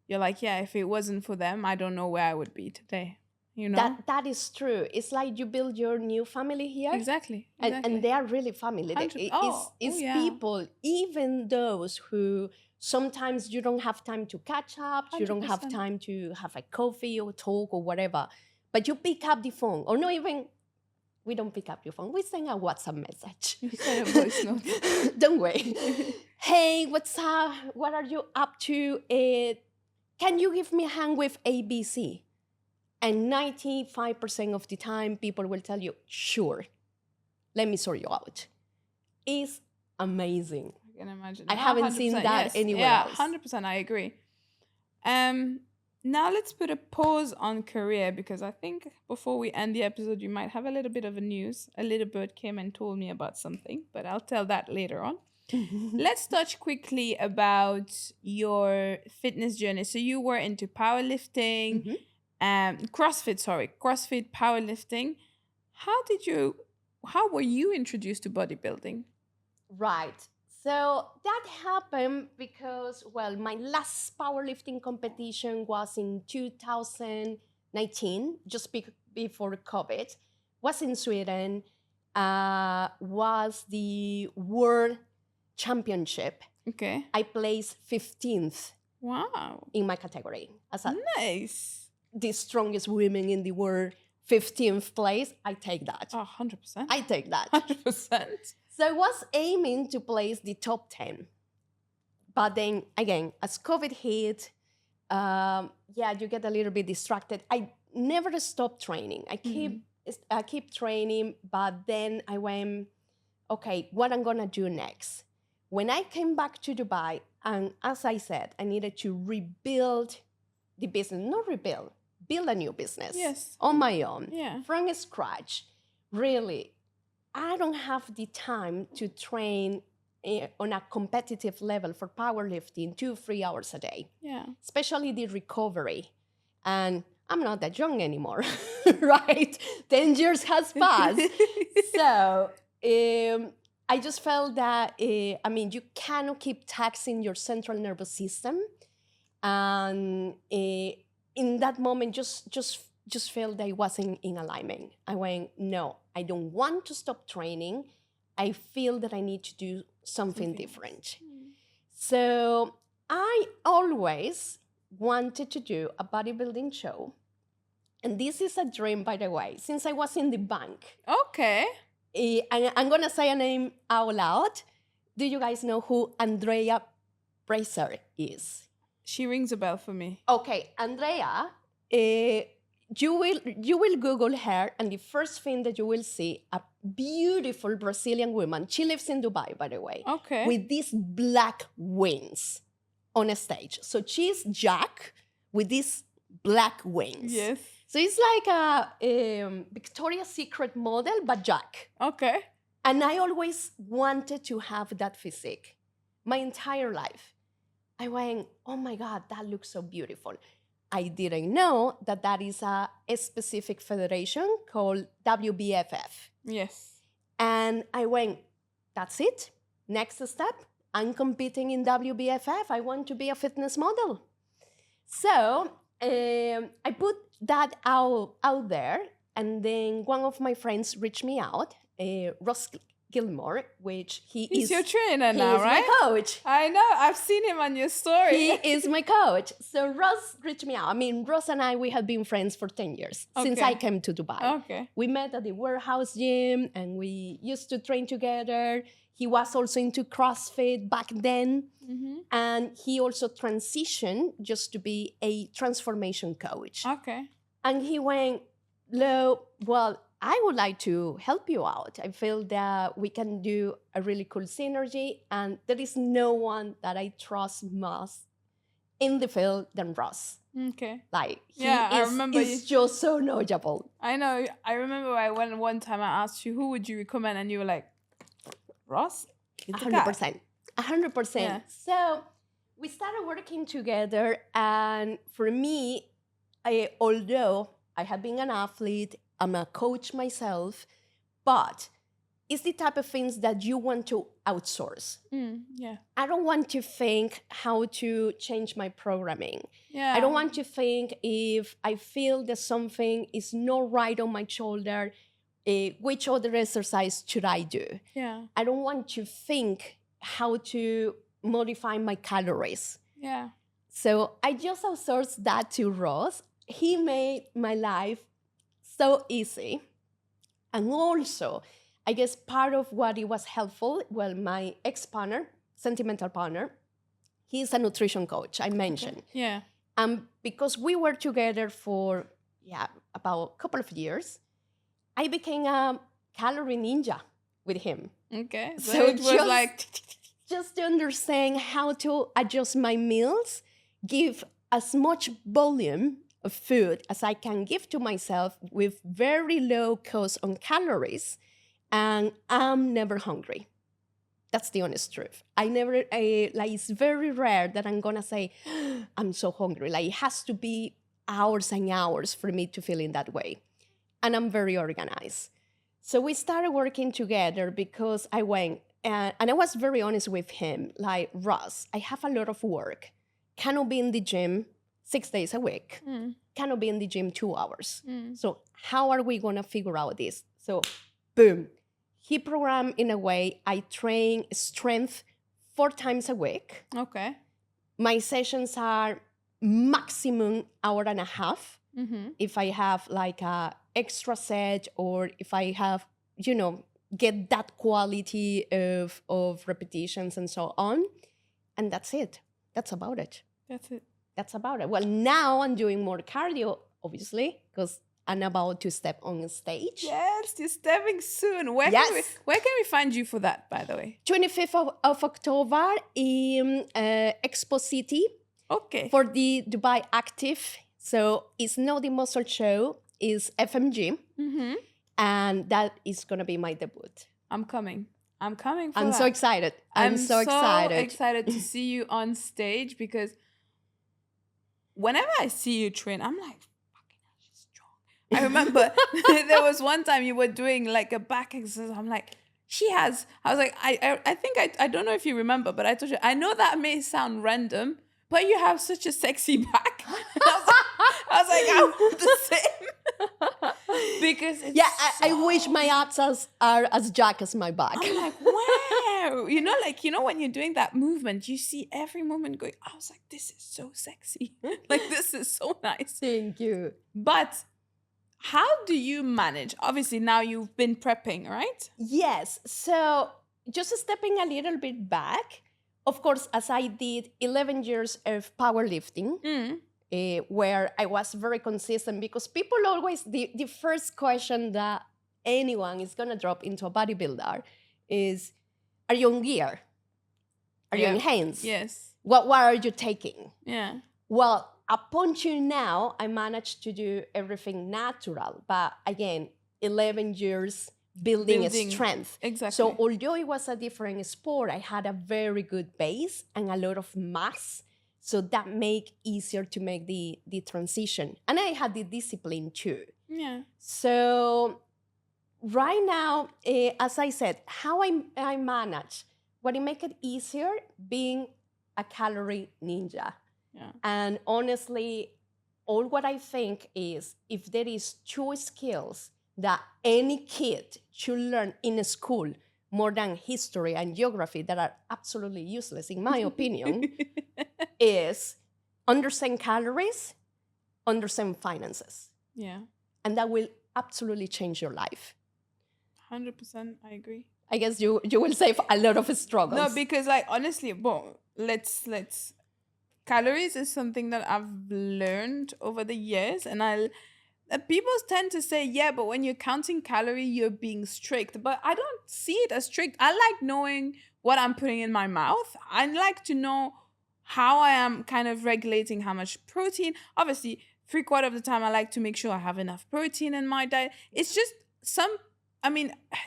Speaker 1: you're like, yeah, if it wasn't for them, I don't know where I would be today.
Speaker 2: That is true. It's like you build your new family here.
Speaker 1: Exactly.
Speaker 2: And they are really family. It's
Speaker 1: yeah.
Speaker 2: people, even those who sometimes you don't have time to catch up, you don't have
Speaker 1: 100%.
Speaker 2: time to have a coffee or talk or whatever, but you pick up the phone, or not even, we don't pick up your phone, we send a WhatsApp message.
Speaker 1: You send a voice note.
Speaker 2: Don't wait. Hey, what's up? What are you up to? Can you give me a hand with ABC? And 95% of the time, people will tell you, sure, let me sort you out. It's amazing.
Speaker 1: I can imagine.
Speaker 2: I haven't seen that anywhere else.
Speaker 1: 100%, I agree. Now let's put a pause on career, because I think before we end the episode, you might have a little bit of a news. A little bird came and told me about something, but I'll tell that later on. Let's touch quickly about your fitness journey. So you were into powerlifting, CrossFit, powerlifting. How were you introduced to bodybuilding?
Speaker 2: Right. So that happened because, well, my last powerlifting competition was in 2019, just before COVID, was in Sweden, was the World Championship.
Speaker 1: Okay.
Speaker 2: I placed 15th.
Speaker 1: Wow.
Speaker 2: In my category. As
Speaker 1: nice.
Speaker 2: The strongest women in the world, 15th place, I take that.
Speaker 1: 100%.
Speaker 2: I take that.
Speaker 1: 100%.
Speaker 2: So I was aiming to place the top 10. But then, again, as COVID hit, you get a little bit distracted. I never stopped training. I keep training, but then I went, okay, what I'm going to do next? When I came back to Dubai, and as I said, I needed to rebuild the business, build a new business.
Speaker 1: Yes.
Speaker 2: On my own,
Speaker 1: yeah.
Speaker 2: From scratch. Really, I don't have the time to train on a competitive level for powerlifting 2-3 hours a day.
Speaker 1: Yeah.
Speaker 2: Especially the recovery. And I'm not that young anymore, right? 10 years has passed. So I just felt that, you cannot keep taxing your central nervous system. And in that moment, just felt that it wasn't in alignment. I went, no, I don't want to stop training. I feel that I need to do something different. So I always wanted to do a bodybuilding show. And this is a dream, by the way, since I was in the bank.
Speaker 1: Okay.
Speaker 2: I'm going to say a name out loud. Do you guys know who Andrea Bracer is?
Speaker 1: She rings a bell for me.
Speaker 2: Okay, Andrea, you will Google her, and the first thing that you will see, a beautiful Brazilian woman. She lives in Dubai, by the way.
Speaker 1: Okay.
Speaker 2: With these black wings on a stage. So she's Jack with these black wings.
Speaker 1: Yes.
Speaker 2: So it's like a Victoria's Secret model, but Jack.
Speaker 1: Okay.
Speaker 2: And I always wanted to have that physique my entire life. I went, oh my God, that looks so beautiful. I didn't know that is a specific federation called WBFF.
Speaker 1: Yes.
Speaker 2: And I went, that's it. Next step, I'm competing in WBFF. I want to be a fitness model. So I put that out there. And then one of my friends reached me out, Gilmore, which
Speaker 1: He's your trainer
Speaker 2: he
Speaker 1: now,
Speaker 2: is
Speaker 1: right?
Speaker 2: my coach.
Speaker 1: I know. I've seen him on your story.
Speaker 2: He is my coach. So Ross reached me out. I mean, Ross and I, we have been friends for 10 years since I came to Dubai.
Speaker 1: Okay.
Speaker 2: We met at the warehouse gym and we used to train together. He was also into CrossFit back then.
Speaker 1: Mm-hmm.
Speaker 2: And he also transitioned just to be a transformation coach.
Speaker 1: Okay.
Speaker 2: And he went, Lo, well, I would like to help you out. I feel that we can do a really cool synergy. And there is no one that I trust more in the field than Ross.
Speaker 1: Okay.
Speaker 2: Like,
Speaker 1: I remember
Speaker 2: he's just so knowledgeable.
Speaker 1: I know. I remember I went one time, I asked you, who would you recommend? And you were like, Ross?
Speaker 2: 100%. 100%.
Speaker 1: Yeah.
Speaker 2: So we started working together. And for me, although I have been an athlete, I'm a coach myself, but it's the type of things that you want to outsource.
Speaker 1: Yeah.
Speaker 2: I don't want to think how to change my programming.
Speaker 1: Yeah.
Speaker 2: I don't want to think if I feel that something is not right on my shoulder, which other exercise should I do?
Speaker 1: Yeah.
Speaker 2: I don't want to think how to modify my calories.
Speaker 1: Yeah.
Speaker 2: So I just outsourced that to Ross. He made my life so easy. And also, I guess part of what it was helpful, well, my ex-partner, sentimental partner, he's a nutrition coach, I mentioned.
Speaker 1: Yeah.
Speaker 2: And because we were together for, about a couple of years, I became a calorie ninja with him.
Speaker 1: Okay.
Speaker 2: So
Speaker 1: it was like...
Speaker 2: just to understand how to adjust my meals, give as much volume of food as I can give to myself with very low cost on calories, and I'm never hungry. That's the honest truth. It's very rare that I'm gonna say, I'm so hungry. Like, it has to be hours and hours for me to feel in that way. And I'm very organized. So we started working together because I went, and I was very honest with him, like, Ross, I have a lot of work. Cannot be in the gym 6 days a week. Cannot be in the gym 2 hours. So how are we gonna figure out this? So boom. He programmed in a way I train strength 4 times a week.
Speaker 1: Okay.
Speaker 2: My sessions are maximum hour and a half. If I have like a extra set, or if I have, get that quality of repetitions and so on. And that's it. That's about it. That's about it. Well, now I'm doing more cardio, obviously, because I'm about to step on stage.
Speaker 1: Yes, you're stepping soon. Where can we find you for that, by the way?
Speaker 2: 25th of October in Expo City.
Speaker 1: Okay.
Speaker 2: For the Dubai Active. So it's not the muscle show, it's FMG. And that is going to be my debut.
Speaker 1: I'm coming for
Speaker 2: I'm
Speaker 1: that.
Speaker 2: so excited. I'm so
Speaker 1: excited to see you on stage, because whenever I see you train, I'm like, fucking hell, she's strong. I remember there was one time you were doing like a back exercise. I'm like, I was like, I think I don't know if you remember, but I told you, I know that may sound random, but you have such a sexy back. I was like, I want the same. Because
Speaker 2: I wish my abs are as jacked as my back.
Speaker 1: I'm like, wow. When you're doing that movement, you see every movement going, I was like, this is so sexy. Like, this is so nice.
Speaker 2: Thank you.
Speaker 1: But how do you manage? Obviously, now you've been prepping, right?
Speaker 2: Yes. So just stepping a little bit back, of course, as I did 11 years of powerlifting, where I was very consistent, because people always, the first question that anyone is going to drop into a bodybuilder is, are you on gear? Are you on hands?
Speaker 1: Yes.
Speaker 2: What are you taking?
Speaker 1: Yeah.
Speaker 2: Well, upon to now, I managed to do everything natural. But again, 11 years building strength.
Speaker 1: Exactly.
Speaker 2: So although it was a different sport, I had a very good base and a lot of mass. So that made easier to make the transition. And I had the discipline too.
Speaker 1: Yeah.
Speaker 2: So right now, as I said, how I manage, what it make it easier, being a calorie ninja.
Speaker 1: Yeah.
Speaker 2: And honestly, all what I think is, if there is 2 skills that any kid should learn in a school more than history and geography that are absolutely useless, in my opinion, is understand calories, understand finances.
Speaker 1: Yeah.
Speaker 2: And that will absolutely change your life.
Speaker 1: 100%, I agree.
Speaker 2: I guess you will save a lot of struggles.
Speaker 1: No, because like honestly, well, let's calories is something that I've learned over the years, and people tend to say, yeah, but when you're counting calorie, you're being strict. But I don't see it as strict. I like knowing what I'm putting in my mouth. I like to know how I am kind of regulating how much protein. Obviously, 3/4 of the time, I like to make sure I have enough protein in my diet. It's just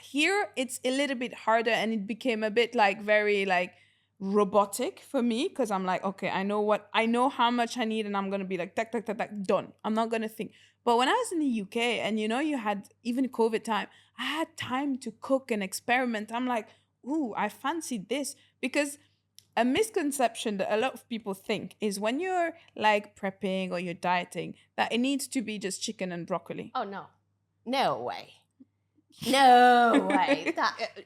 Speaker 1: here it's a little bit harder, and it became a bit like very like robotic for me, because I'm like, okay, I know how much I need, and I'm gonna be like tak, tak, tak, tak, done. I'm not gonna think. But when I was in the UK, and you had even COVID time, I had time to cook and experiment. I'm like, ooh, I fancy this. Because a misconception that a lot of people think is when you're like prepping or you're dieting, that it needs to be just chicken and broccoli.
Speaker 2: Oh, no way. No way.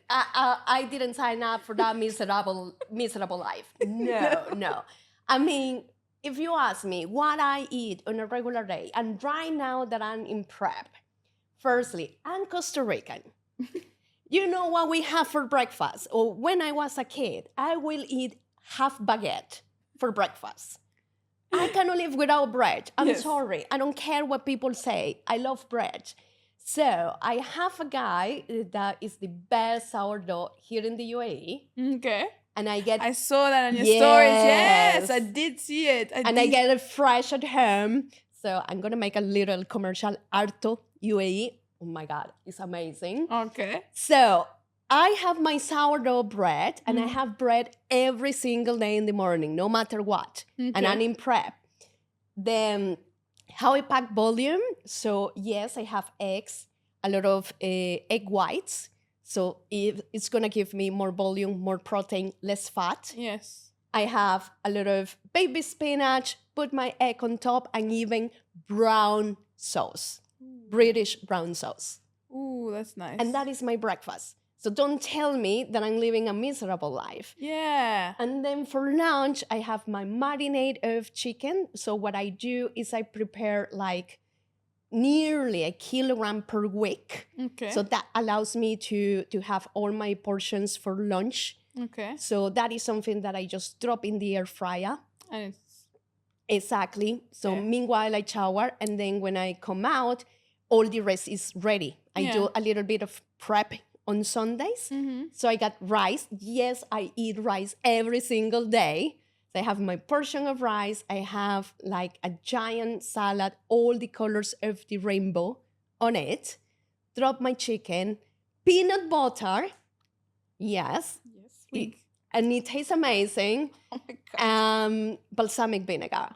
Speaker 2: I didn't sign up for that miserable life. No. I mean, if you ask me what I eat on a regular day, and right now that I'm in prep, firstly, I'm Costa Rican. You know what we have for breakfast? Or when I was a kid, I will eat half baguette for breakfast. I cannot live without bread. I'm sorry. I don't care what people say. I love bread. So I have a guy that is the best sourdough here in the UAE.
Speaker 1: Okay.
Speaker 2: And I
Speaker 1: saw that on your stories. Yes, I did see it.
Speaker 2: I get it fresh at home. So I'm going to make a little commercial. Arto UAE. Oh my God, it's amazing.
Speaker 1: Okay.
Speaker 2: So I have my sourdough bread, and I have bread every single day in the morning, no matter what. Okay. And I'm in prep. Then how I pack volume. So yes, I have eggs, a lot of egg whites. So it's going to give me more volume, more protein, less fat.
Speaker 1: Yes.
Speaker 2: I have a lot of baby spinach, put my egg on top, and even brown sauce, British brown sauce.
Speaker 1: Ooh, that's nice.
Speaker 2: And that is my breakfast. So don't tell me that I'm living a miserable life.
Speaker 1: Yeah.
Speaker 2: And then for lunch, I have my marinade of chicken. So what I do is I prepare like nearly 1 kilogram per week.
Speaker 1: Okay.
Speaker 2: So that allows me to have all my portions for lunch.
Speaker 1: Okay.
Speaker 2: So that is something that I just drop in the air fryer.
Speaker 1: And
Speaker 2: exactly. So meanwhile, I shower, and then when I come out, all the rest is ready. I do a little bit of prep on Sundays. Mm-hmm. So I got rice. Yes, I eat rice every single day. So I have my portion of rice. I have like a giant salad, all the colors of the rainbow on it. Drop my chicken, peanut butter. Yes. And it tastes amazing.
Speaker 1: Oh my God.
Speaker 2: Balsamic vinegar.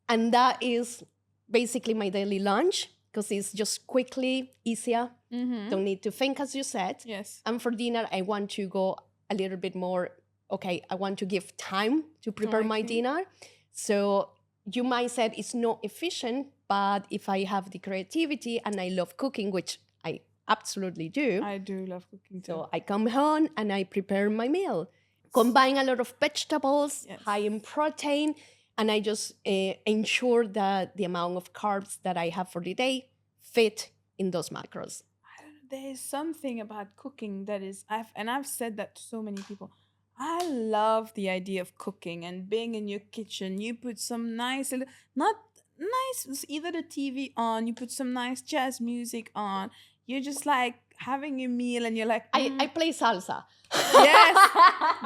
Speaker 2: And that is basically my daily lunch, because it's just quickly, easier. Mm-hmm. Don't need to think, as you said.
Speaker 1: Yes.
Speaker 2: And for dinner, I want to go a little bit more, I want to give time to prepare my dinner. So you might say it's not efficient, but if I have the creativity and I love cooking, which I absolutely do.
Speaker 1: I do love cooking too.
Speaker 2: So I come home and I prepare my meal. Combine a lot of vegetables, high in protein, and I just ensure that the amount of carbs that I have for the day fit in those macros.
Speaker 1: I don't know, there is something about cooking that is, I've said that to so many people. I love the idea of cooking and being in your kitchen. You put some nice, either the TV on, you put some nice jazz music on. You're just like having your meal, and you're like,
Speaker 2: I play salsa.
Speaker 1: Yes,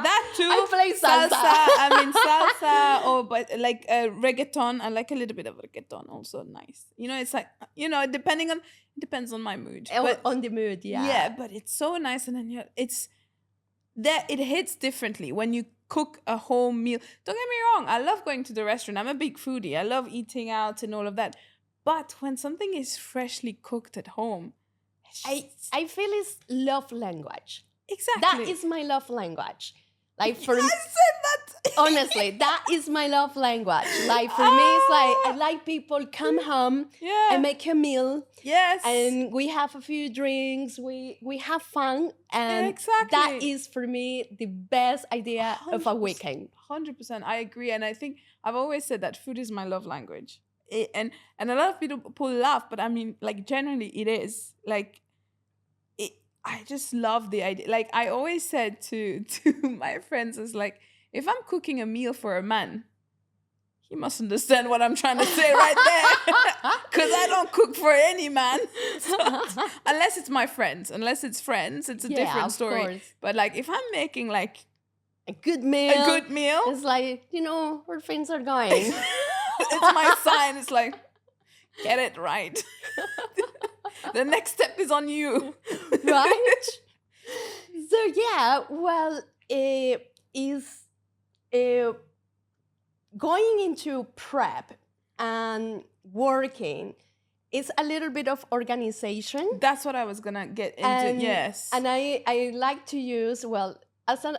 Speaker 1: that too.
Speaker 2: I play salsa.
Speaker 1: Salsa, or but like reggaeton. I like a little bit of reggaeton, also nice. It's like depends on my mood.
Speaker 2: On the mood, yeah.
Speaker 1: Yeah, but it's so nice, and then it hits differently when you cook a home meal. Don't get me wrong, I love going to the restaurant. I'm a big foodie. I love eating out and all of that. But when something is freshly cooked at home,
Speaker 2: I feel it's love language.
Speaker 1: Exactly.
Speaker 2: That is my love language. Like for
Speaker 1: I said that
Speaker 2: Honestly, that is my love language. Like for me, it's like I like people come home,
Speaker 1: Yeah.
Speaker 2: I make a meal,
Speaker 1: Yes.
Speaker 2: and we have a few drinks, we have fun, and
Speaker 1: Exactly.
Speaker 2: that is for me the best idea of a
Speaker 1: 100%.
Speaker 2: weekend.
Speaker 1: 100%. I agree. And I think I've always said that food is my love language. And a lot of people laugh, but I mean, like, generally it is. Like, I just love the idea. Like, I always said to my friends, is like, if I'm cooking a meal for a man, he must understand what I'm trying to say right there. Because I don't cook for any man. So, unless it's my friends. Unless it's friends, it's a different story.
Speaker 2: Course.
Speaker 1: But like, if I'm making like
Speaker 2: A good meal. It's like, where things are going.
Speaker 1: It's my sign. It's like, get it right. The next step is on you.
Speaker 2: Right? So yeah, well, is going into prep and working is a little bit of organization.
Speaker 1: That's what I was gonna get into. Yes.
Speaker 2: And I like to use, well, as a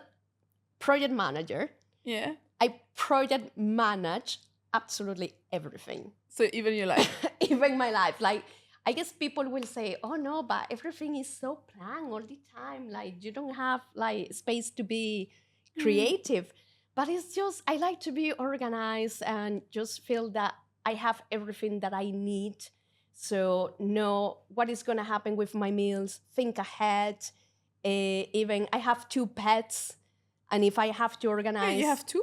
Speaker 2: project manager,
Speaker 1: yeah,
Speaker 2: I project manage absolutely everything.
Speaker 1: So even your life.
Speaker 2: Even my life. Like, I guess people will say, oh no, but everything is so planned all the time. Like, you don't have like space to be creative. But it's just, I like to be organized and just feel that I have everything that I need. So know what is going to happen with my meals, think ahead. Even I have 2 pets. And if I have to organize...
Speaker 1: Wait, you have 2?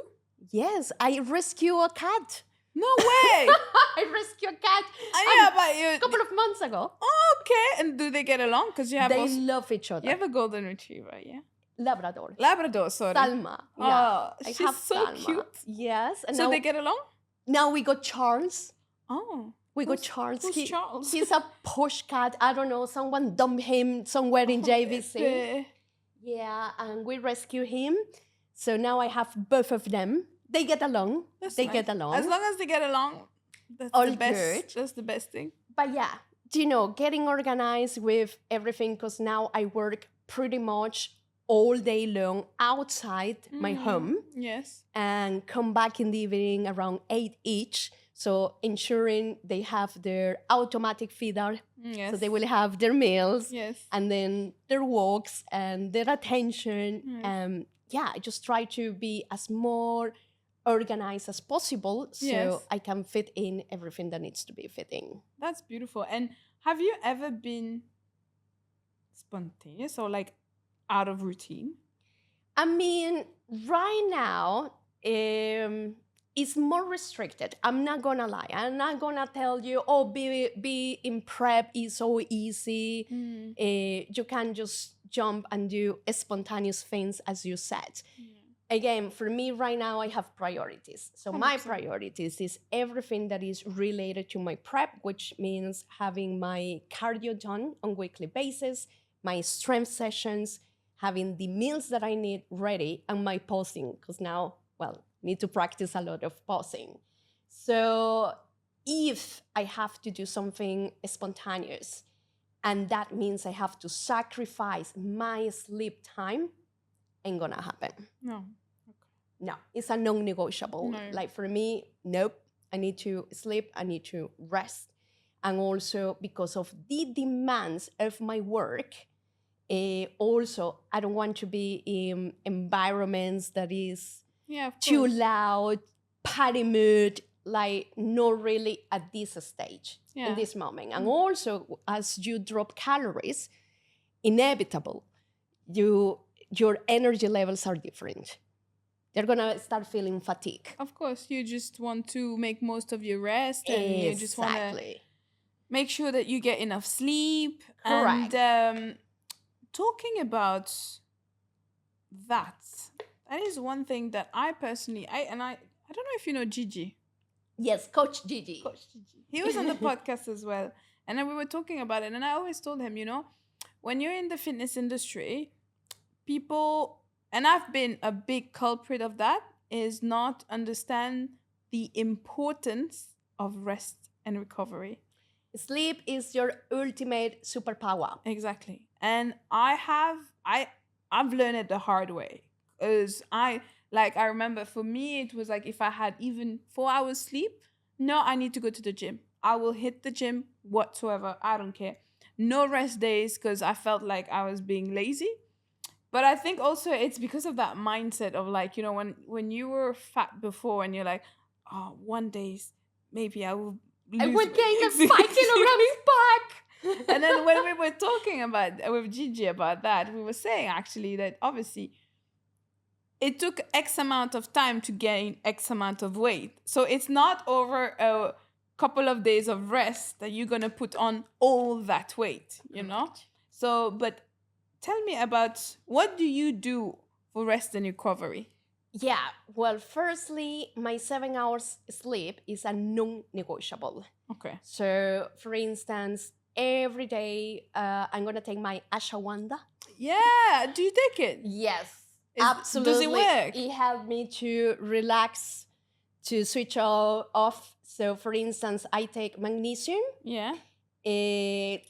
Speaker 2: Yes, I rescue a cat.
Speaker 1: No way!
Speaker 2: I rescue a cat
Speaker 1: a
Speaker 2: couple of months ago.
Speaker 1: Oh, okay. And do they get along? Because you have
Speaker 2: They love each other.
Speaker 1: You have a golden retriever, yeah?
Speaker 2: Labrador, sorry.
Speaker 1: Salma.
Speaker 2: Yeah.
Speaker 1: Oh, she's so
Speaker 2: Salma.
Speaker 1: cute.
Speaker 2: Yes. And
Speaker 1: so they get along?
Speaker 2: Now we got Charles.
Speaker 1: Oh.
Speaker 2: We got Charles.
Speaker 1: Who's Charles?
Speaker 2: He's a posh cat. I don't know. Someone dumped him somewhere in JVC. Yeah, and we rescue him. So now I have both of them. They get along. They get along.
Speaker 1: As long as they get along, that's
Speaker 2: all
Speaker 1: the best.
Speaker 2: Good.
Speaker 1: That's the best thing.
Speaker 2: But yeah, getting organized with everything, because now I work pretty much all day long outside my home.
Speaker 1: Yes.
Speaker 2: And come back in the evening around 8 each. So ensuring they have their automatic feeder.
Speaker 1: Yes.
Speaker 2: So they will have their meals.
Speaker 1: Yes.
Speaker 2: And then their walks and their attention. I just try to be as more organized as possible so I can fit in everything that needs to be fit in.
Speaker 1: That's beautiful. And have you ever been spontaneous or like out of routine?
Speaker 2: I mean, right now, it's more restricted. I'm not gonna lie. I'm not gonna tell you, be in prep is so easy. You can just jump and do spontaneous things, as you said. Again, for me right now, I have priorities. So 100%. My priorities is everything that is related to my prep, which means having my cardio done on a weekly basis, my strength sessions, having the meals that I need ready, and my posing, because now, need to practice a lot of posing. So if I have to do something spontaneous, and that means I have to sacrifice my sleep time, ain't gonna happen.
Speaker 1: No. Okay.
Speaker 2: No, it's a non-negotiable.
Speaker 1: No.
Speaker 2: Like for me, nope. I need to sleep, I need to rest. And also because of the demands of my work, also I don't want to be in environments that is too loud, party mood, like not really at this stage, in this moment. And also, as you drop calories, inevitable, your energy levels are different. You're gonna start feeling fatigue.
Speaker 1: Of course, you just want to make most of your rest, and you just want to make sure that you get enough sleep.
Speaker 2: Correct.
Speaker 1: And talking about that is one thing that I personally, I don't know if you know Gigi.
Speaker 2: Yes, Coach Gigi.
Speaker 1: He was on the podcast as well. And then we were talking about it. And I always told him, when you're in the fitness industry, people, and I've been a big culprit of that, is not understand the importance of rest and recovery.
Speaker 2: Sleep is your ultimate superpower.
Speaker 1: Exactly. And I've learned it the hard way. Because Like, I remember for me, it was like if I had even 4 hours sleep, no, I need to go to the gym. I will hit the gym whatsoever. I don't care. No rest days because I felt like I was being lazy. But I think also it's because of that mindset of like, when you were fat before and you're like, oh, one day maybe I will
Speaker 2: I
Speaker 1: lose
Speaker 2: will gain the
Speaker 1: weight."
Speaker 2: 5 kilograms back.
Speaker 1: And then when we were talking about with Gigi about that, we were saying actually that obviously it took X amount of time to gain X amount of weight. So it's not over a couple of days of rest that you're gonna put on all that weight, So, but tell me about what do you do for rest and recovery?
Speaker 2: Yeah, well, firstly, my 7 hours sleep is a non-negotiable.
Speaker 1: Okay.
Speaker 2: So, for instance, every day I'm gonna take my ashwagandha.
Speaker 1: Yeah. Do you take it?
Speaker 2: Yes,
Speaker 1: Does
Speaker 2: absolutely.
Speaker 1: it work?
Speaker 2: It helped me to relax, to switch off. So, for instance, I take magnesium,
Speaker 1: Yeah.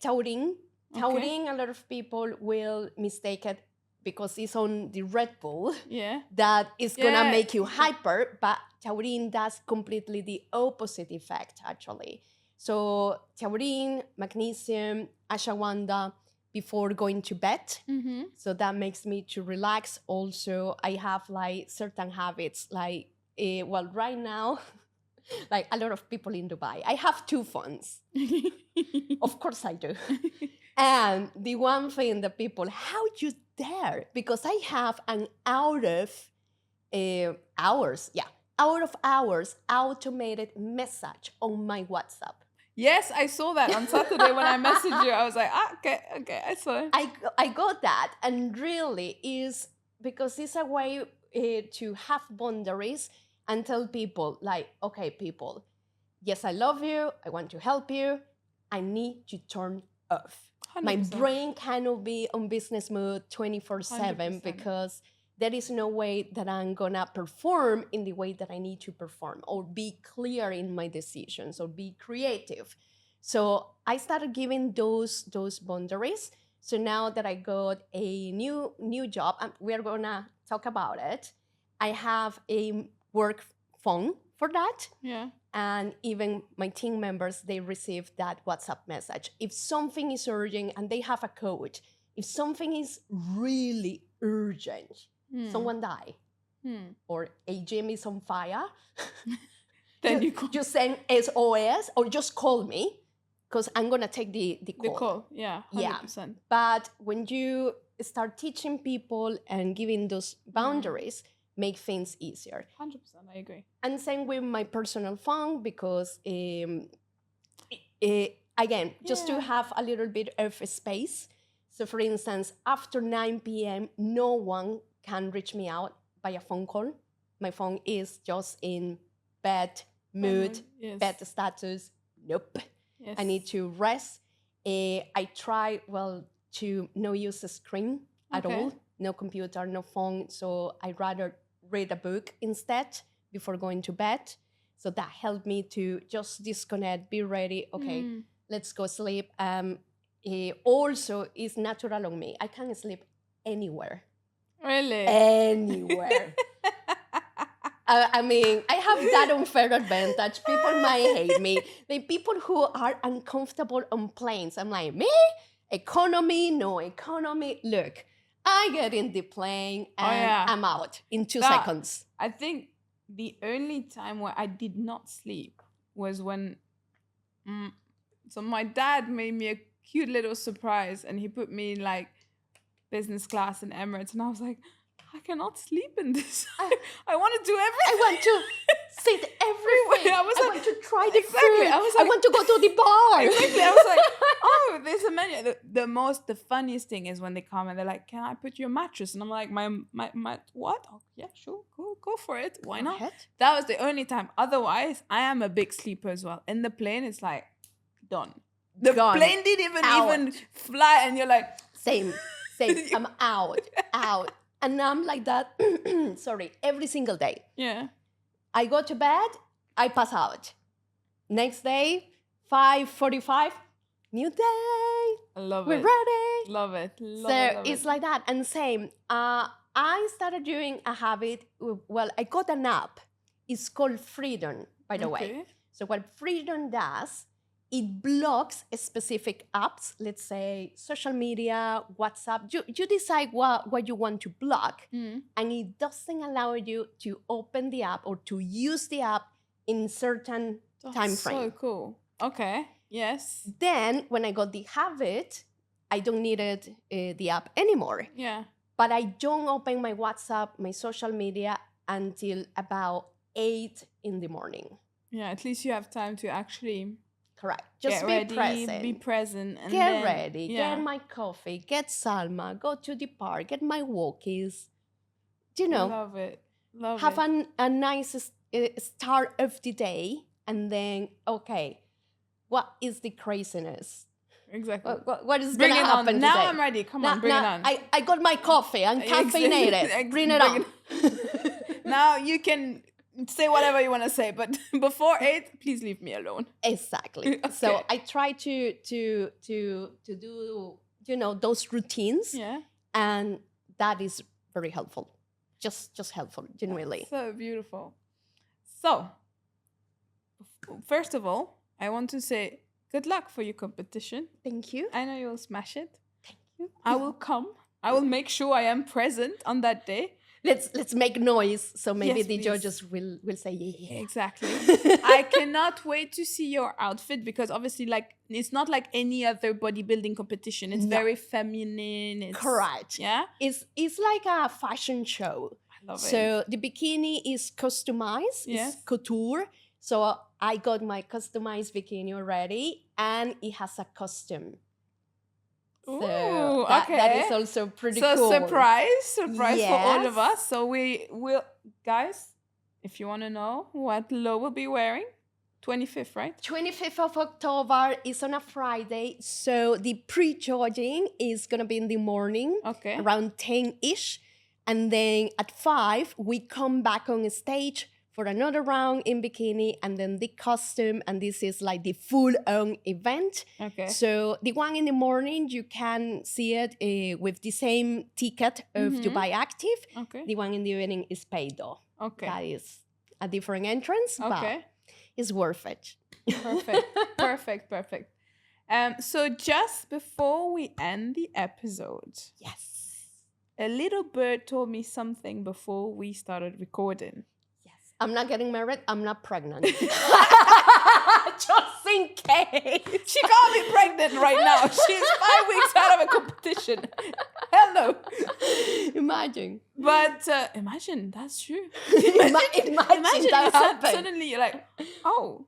Speaker 2: taurine.
Speaker 1: Okay.
Speaker 2: Taurine, a lot of people will mistake it because it's on the Red Bull.
Speaker 1: Yeah.
Speaker 2: That is gonna
Speaker 1: Yeah.
Speaker 2: make you hyper, but taurine does completely the opposite effect, actually. So, taurine, magnesium, ashwagandha before going to bed.
Speaker 1: Mm-hmm.
Speaker 2: So that makes me to relax. Also, I have like certain habits, like well, right now, like a lot of people in Dubai, I have 2 phones. Of course, I do. And the one thing that people, how you dare? Because I have an out of hours automated message on my WhatsApp.
Speaker 1: Yes, I saw that on Saturday when I messaged you. I was like, okay, I saw it.
Speaker 2: I got that, and really is because it's a way to have boundaries and tell people like, okay, people, yes, I love you, I want to help you, I need to turn off.
Speaker 1: 100%.
Speaker 2: My brain cannot be on business mode 24/7
Speaker 1: 100%.
Speaker 2: because there is no way that I'm gonna perform in the way that I need to perform or be clear in my decisions or be creative. So I started giving those boundaries. So now that I got a new job, and we're gonna talk about it, I have a work phone for that.
Speaker 1: Yeah.
Speaker 2: And even my team members, they receive that WhatsApp message. If something is urgent and they have a code, if something is really urgent, someone die, or a gym is on fire,
Speaker 1: then
Speaker 2: you send SOS or just call me because I'm gonna take the call.
Speaker 1: The call, yeah, 100%.
Speaker 2: Yeah. But when you start teaching people and giving those boundaries, make things easier.
Speaker 1: 100%, I agree.
Speaker 2: And same with my personal phone because, again, just to have a little bit of space. So for instance, after 9 p.m., no one can reach me out by a phone call. My phone is just in bed mood,
Speaker 1: Yes.
Speaker 2: bed status. Nope.
Speaker 1: Yes.
Speaker 2: I need to rest. I try, to no use a screen at all. No computer, no phone. So I'd rather read a book instead before going to bed. So that helped me to just disconnect, be ready. Okay, let's go sleep. Also, it's natural on me. I can sleep anywhere.
Speaker 1: Really?
Speaker 2: Anywhere. I mean, I have that unfair advantage. People might hate me. The people who are uncomfortable on planes, I'm like, me? Economy, no economy. Look, I get in the plane and I'm out in 2 seconds.
Speaker 1: I think the only time where I did not sleep was when... so my dad made me a cute little surprise and he put me in like business class in Emirates and I was like, I cannot sleep in this. I want to do everything.
Speaker 2: I want to sit everywhere. I want to try the food. I want to go to the bar.
Speaker 1: Exactly. I was like, oh, there's a menu. The funniest thing is when they come and they're like, can I put your mattress? And I'm like, my what? Oh, yeah, sure. Go for it. Why not? That was the only time. Otherwise, I am a big sleeper as well. In the plane, it's like, done. The plane didn't even fly and you're like...
Speaker 2: Same. I'm out. And I'm like that, every single day.
Speaker 1: Yeah.
Speaker 2: I go to bed, I pass out. Next day, 5:45, new day.
Speaker 1: I love
Speaker 2: We're
Speaker 1: it.
Speaker 2: ready.
Speaker 1: Love it.
Speaker 2: So it's like that. And same, I started doing a habit. Well, I got an app. It's called Freedom, by the way. So what Freedom does, it blocks specific apps, let's say social media, WhatsApp. You decide what you want to block, and it doesn't allow you to open the app or to use the app in certain time frame.
Speaker 1: So cool. Okay. Yes.
Speaker 2: Then when I got the habit, I don't need the app anymore.
Speaker 1: Yeah.
Speaker 2: But I don't open my WhatsApp, my social media until about 8 in the morning.
Speaker 1: Yeah, at least you have time to actually
Speaker 2: correct. Just
Speaker 1: get
Speaker 2: be
Speaker 1: ready,
Speaker 2: present.
Speaker 1: Be present. And
Speaker 2: get
Speaker 1: then,
Speaker 2: ready, get my coffee, get Salma, go to the park, get my walkies. You know,
Speaker 1: love it.
Speaker 2: Have a nice start of the day, and then, okay, what is the craziness?
Speaker 1: Exactly.
Speaker 2: What is going to happen today?
Speaker 1: Now I'm ready. Come on, bring it on.
Speaker 2: I got my coffee. I'm caffeinated. Bring it on.
Speaker 1: Now you can say whatever you want to say, but before 8, please leave me alone.
Speaker 2: Exactly. Okay. So I try to do, those routines.
Speaker 1: Yeah.
Speaker 2: And that is very helpful. Just helpful, genuinely.
Speaker 1: So beautiful. So, first of all, I want to say good luck for your competition.
Speaker 2: Thank you.
Speaker 1: I know you'll smash it.
Speaker 2: Thank you.
Speaker 1: I will come. I will make sure I am present on that day.
Speaker 2: Let's make noise, so maybe the judges will say yeah.
Speaker 1: Exactly. I cannot wait to see your outfit, because obviously, like, it's not like any other bodybuilding competition. It's very feminine.
Speaker 2: Correct.
Speaker 1: Yeah.
Speaker 2: It's like a fashion show.
Speaker 1: I love it.
Speaker 2: So the bikini is customized. It's couture. So I got my customized bikini already, and it has a costume. So that is also pretty cool.
Speaker 1: So surprise for all of us. So we will, guys, if you want to know what Lo will be wearing, 25th, right?
Speaker 2: 25th of October is on a Friday. So the pre-judging is going to be in the morning, around 10-ish. And then at 5, we come back on stage for another round in bikini, and then the costume, and this is like the full-on event.
Speaker 1: Okay.
Speaker 2: So the one in the morning, you can see it with the same ticket of Dubai Active.
Speaker 1: Okay.
Speaker 2: The one in the evening is paid though.
Speaker 1: Okay.
Speaker 2: That is a different entrance, but it's worth it.
Speaker 1: Perfect. So just before we end the episode, a little bird told me something before we started recording.
Speaker 2: I'm not getting married. I'm not pregnant. Just in case.
Speaker 1: She can't be pregnant right now. She's 5 weeks out of a competition. Hell no.
Speaker 2: Imagine.
Speaker 1: But imagine, that's true.
Speaker 2: Imagine that happened.
Speaker 1: Suddenly you're like, oh.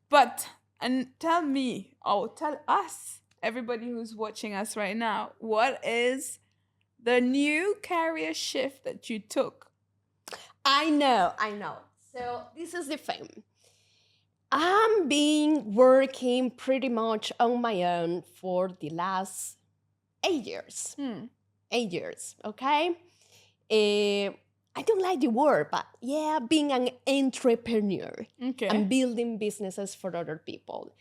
Speaker 1: But, and tell us, everybody who's watching us right now, what is the new career shift that you took?
Speaker 2: I know. So this is the thing. I'm been working pretty much on my own for the last 8 years. 8 years, okay? I don't like the word, but being an entrepreneur and building businesses for other people.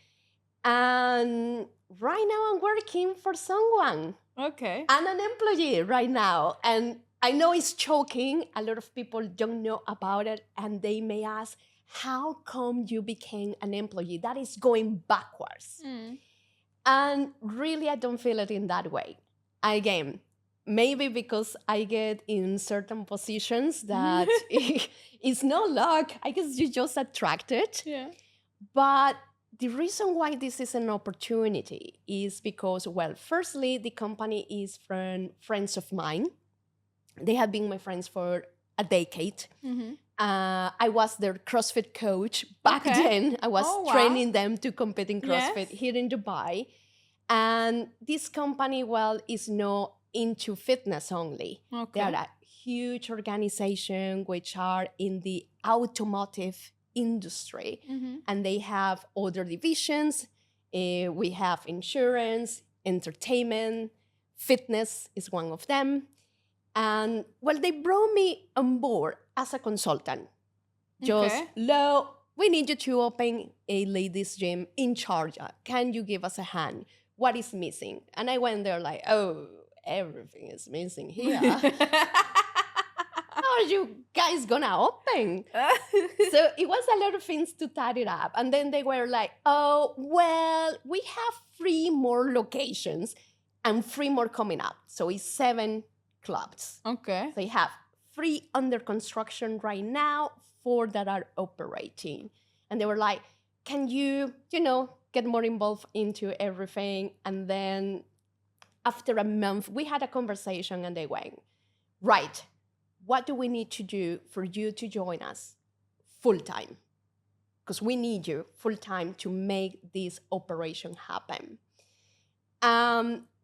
Speaker 2: And right now I'm working for someone.
Speaker 1: Okay.
Speaker 2: I'm an employee right now, and I know it's choking. A lot of people don't know about it, and they may ask, how come you became an employee? That is going backwards. And really, I don't feel it in that way. Again, maybe because I get in certain positions that it's no luck. I guess you just attracted.
Speaker 1: Yeah.
Speaker 2: But the reason why this is an opportunity is because, well, firstly, the company is from friends of mine. They have been my friends for a decade. I was their CrossFit coach back then. I was training them to compete in CrossFit here in Dubai. And this company, well, is not into fitness only. They are a huge organization which are in the automotive industry, and they have other divisions. We have insurance, entertainment, fitness is one of them. And well, they brought me on board as a consultant. Just, Lo, we need you to open a ladies' gym in Sharjah. Can you give us a hand? what is missing? And I went there like, oh, everything is missing here. How are you guys gonna open? So it was a lot of things to tie it up. And then they were like, oh, well, we have 3 more locations and 3 more coming up. So it's 7 clubs.
Speaker 1: Okay.
Speaker 2: They have 3 under construction right now, 4 that are operating. And they were like, can you, get more involved into everything? And then after a month, we had a conversation and they went, right, what do we need to do for you to join us full-time? Because we need you full-time to make this operation happen.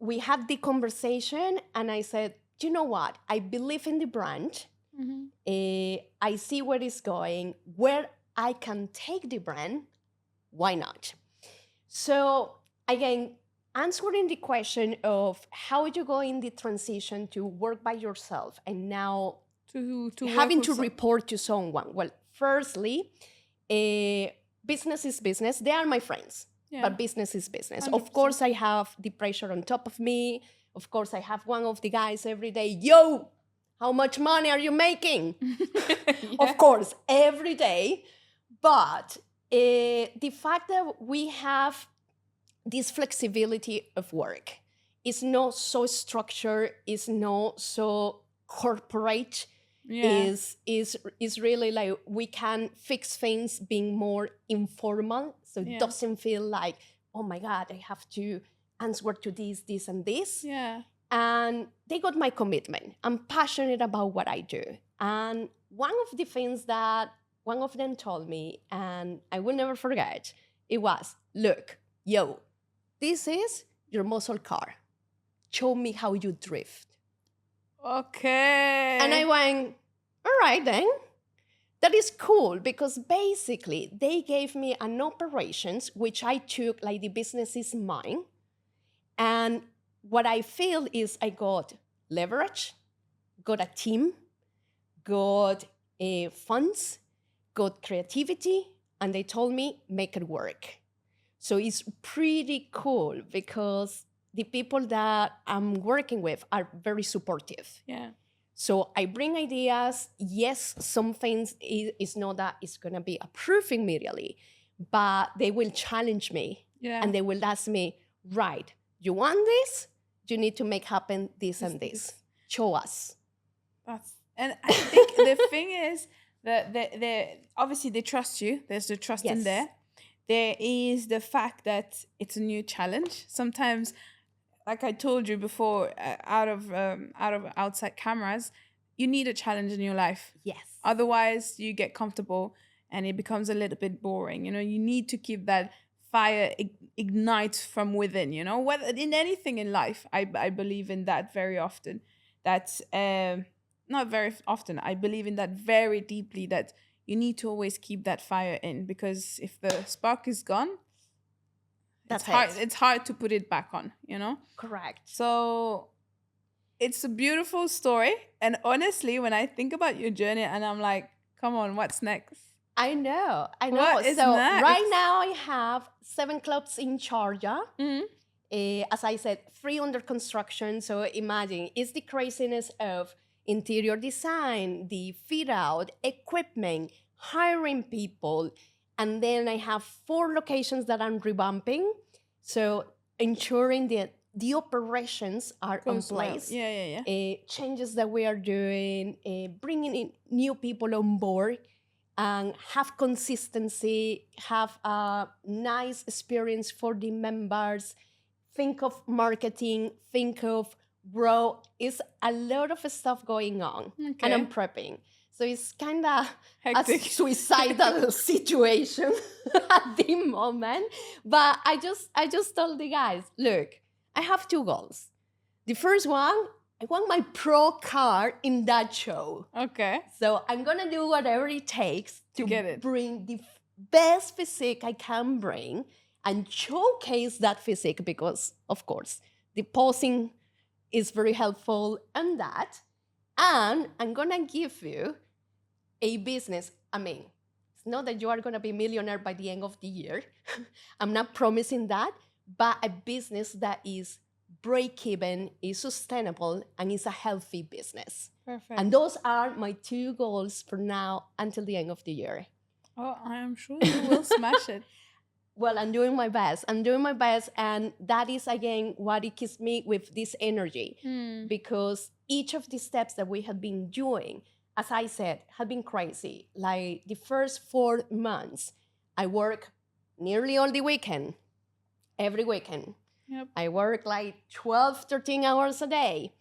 Speaker 2: We had the conversation and I said, you know what? I believe in the brand. I see where it's going, where I can take the brand. Why not? So again, answering the question of how you go in the transition to work by yourself and now
Speaker 1: to
Speaker 2: having to report to someone. Well, firstly, business is business. They are my friends, but business is business. 100%. Of course, I have the pressure on top of me. Of course, I have one of the guys every day. Yo, how much money are you making? Of course, every day. But the fact that we have this flexibility of work is not so structured, is not so corporate. Is really like we can fix things being more informal. So it doesn't feel like, oh my God, I have to answer to this, and this.
Speaker 1: Yeah.
Speaker 2: And they got my commitment. I'm passionate about what I do. And one of the things that one of them told me, and I will never forget, it was, look, yo, this is your muscle car. Show me how you drift.
Speaker 1: Okay.
Speaker 2: And I went, all right then. That is cool because basically they gave me an operations which I took like the business is mine. And what I feel is I got leverage, got a team, got funds, got creativity, and they told me make it work. So it's pretty cool because the people that I'm working with are very supportive.
Speaker 1: Yeah.
Speaker 2: So I bring ideas. Yes, some things is not that it's going to be approved immediately, but they will challenge me.
Speaker 1: Yeah.
Speaker 2: And they will ask me, right, you want this? You need to make happen this and this. Show us.
Speaker 1: And I think the thing is that obviously they trust you. There's the trust in there. There is the fact that it's a new challenge. Sometimes, like I told you before, out of outside cameras, you need a challenge in your life.
Speaker 2: Yes.
Speaker 1: Otherwise, you get comfortable and it becomes a little bit boring. You need to keep that fire ignite from within. Whether in anything in life, I believe in that very often. That's not very often. I believe in that very deeply. That you need to always keep that fire in, because if the spark is gone, it's hard to put it back on,
Speaker 2: Correct.
Speaker 1: So it's a beautiful story. And honestly, when I think about your journey and I'm like, come on, what's next?
Speaker 2: I know.
Speaker 1: What is
Speaker 2: so
Speaker 1: next?
Speaker 2: Right now I have 7 clubs in Georgia. As I said, 3 under construction. So imagine, it's the craziness of interior design, the fit out, equipment, hiring people. And then I have 4 locations that I'm revamping. So ensuring that the operations are in place. Changes that we are doing, bringing in new people on board, and have consistency, have a nice experience for the members. Think of marketing, think of grow. It's a lot of stuff going on, and I'm prepping. So it's kind of a suicidal situation at the moment. But I just told the guys, look, I have 2 goals. The first one, I want my pro car in that show.
Speaker 1: Okay.
Speaker 2: So I'm going to do whatever it takes to
Speaker 1: get it.
Speaker 2: Bring the best physique I can bring and showcase that physique because, of course, the posing is very helpful in that. And I'm going to give you a business. I mean, it's not that you are going to be a millionaire by the end of the year. I'm not promising that. but a business that is break even, is sustainable, and is a healthy business.
Speaker 1: Perfect.
Speaker 2: And those are my 2 goals for now until the end of the year.
Speaker 1: Oh, I am sure you will smash it.
Speaker 2: Well, I'm doing my best. And that is, again, what it keeps me with this energy. Because each of the steps that we have been doing, as I said, have been crazy. Like the first 4 months, I work nearly all the weekend, every weekend.
Speaker 1: Yep.
Speaker 2: I work like 12, 13 hours a day.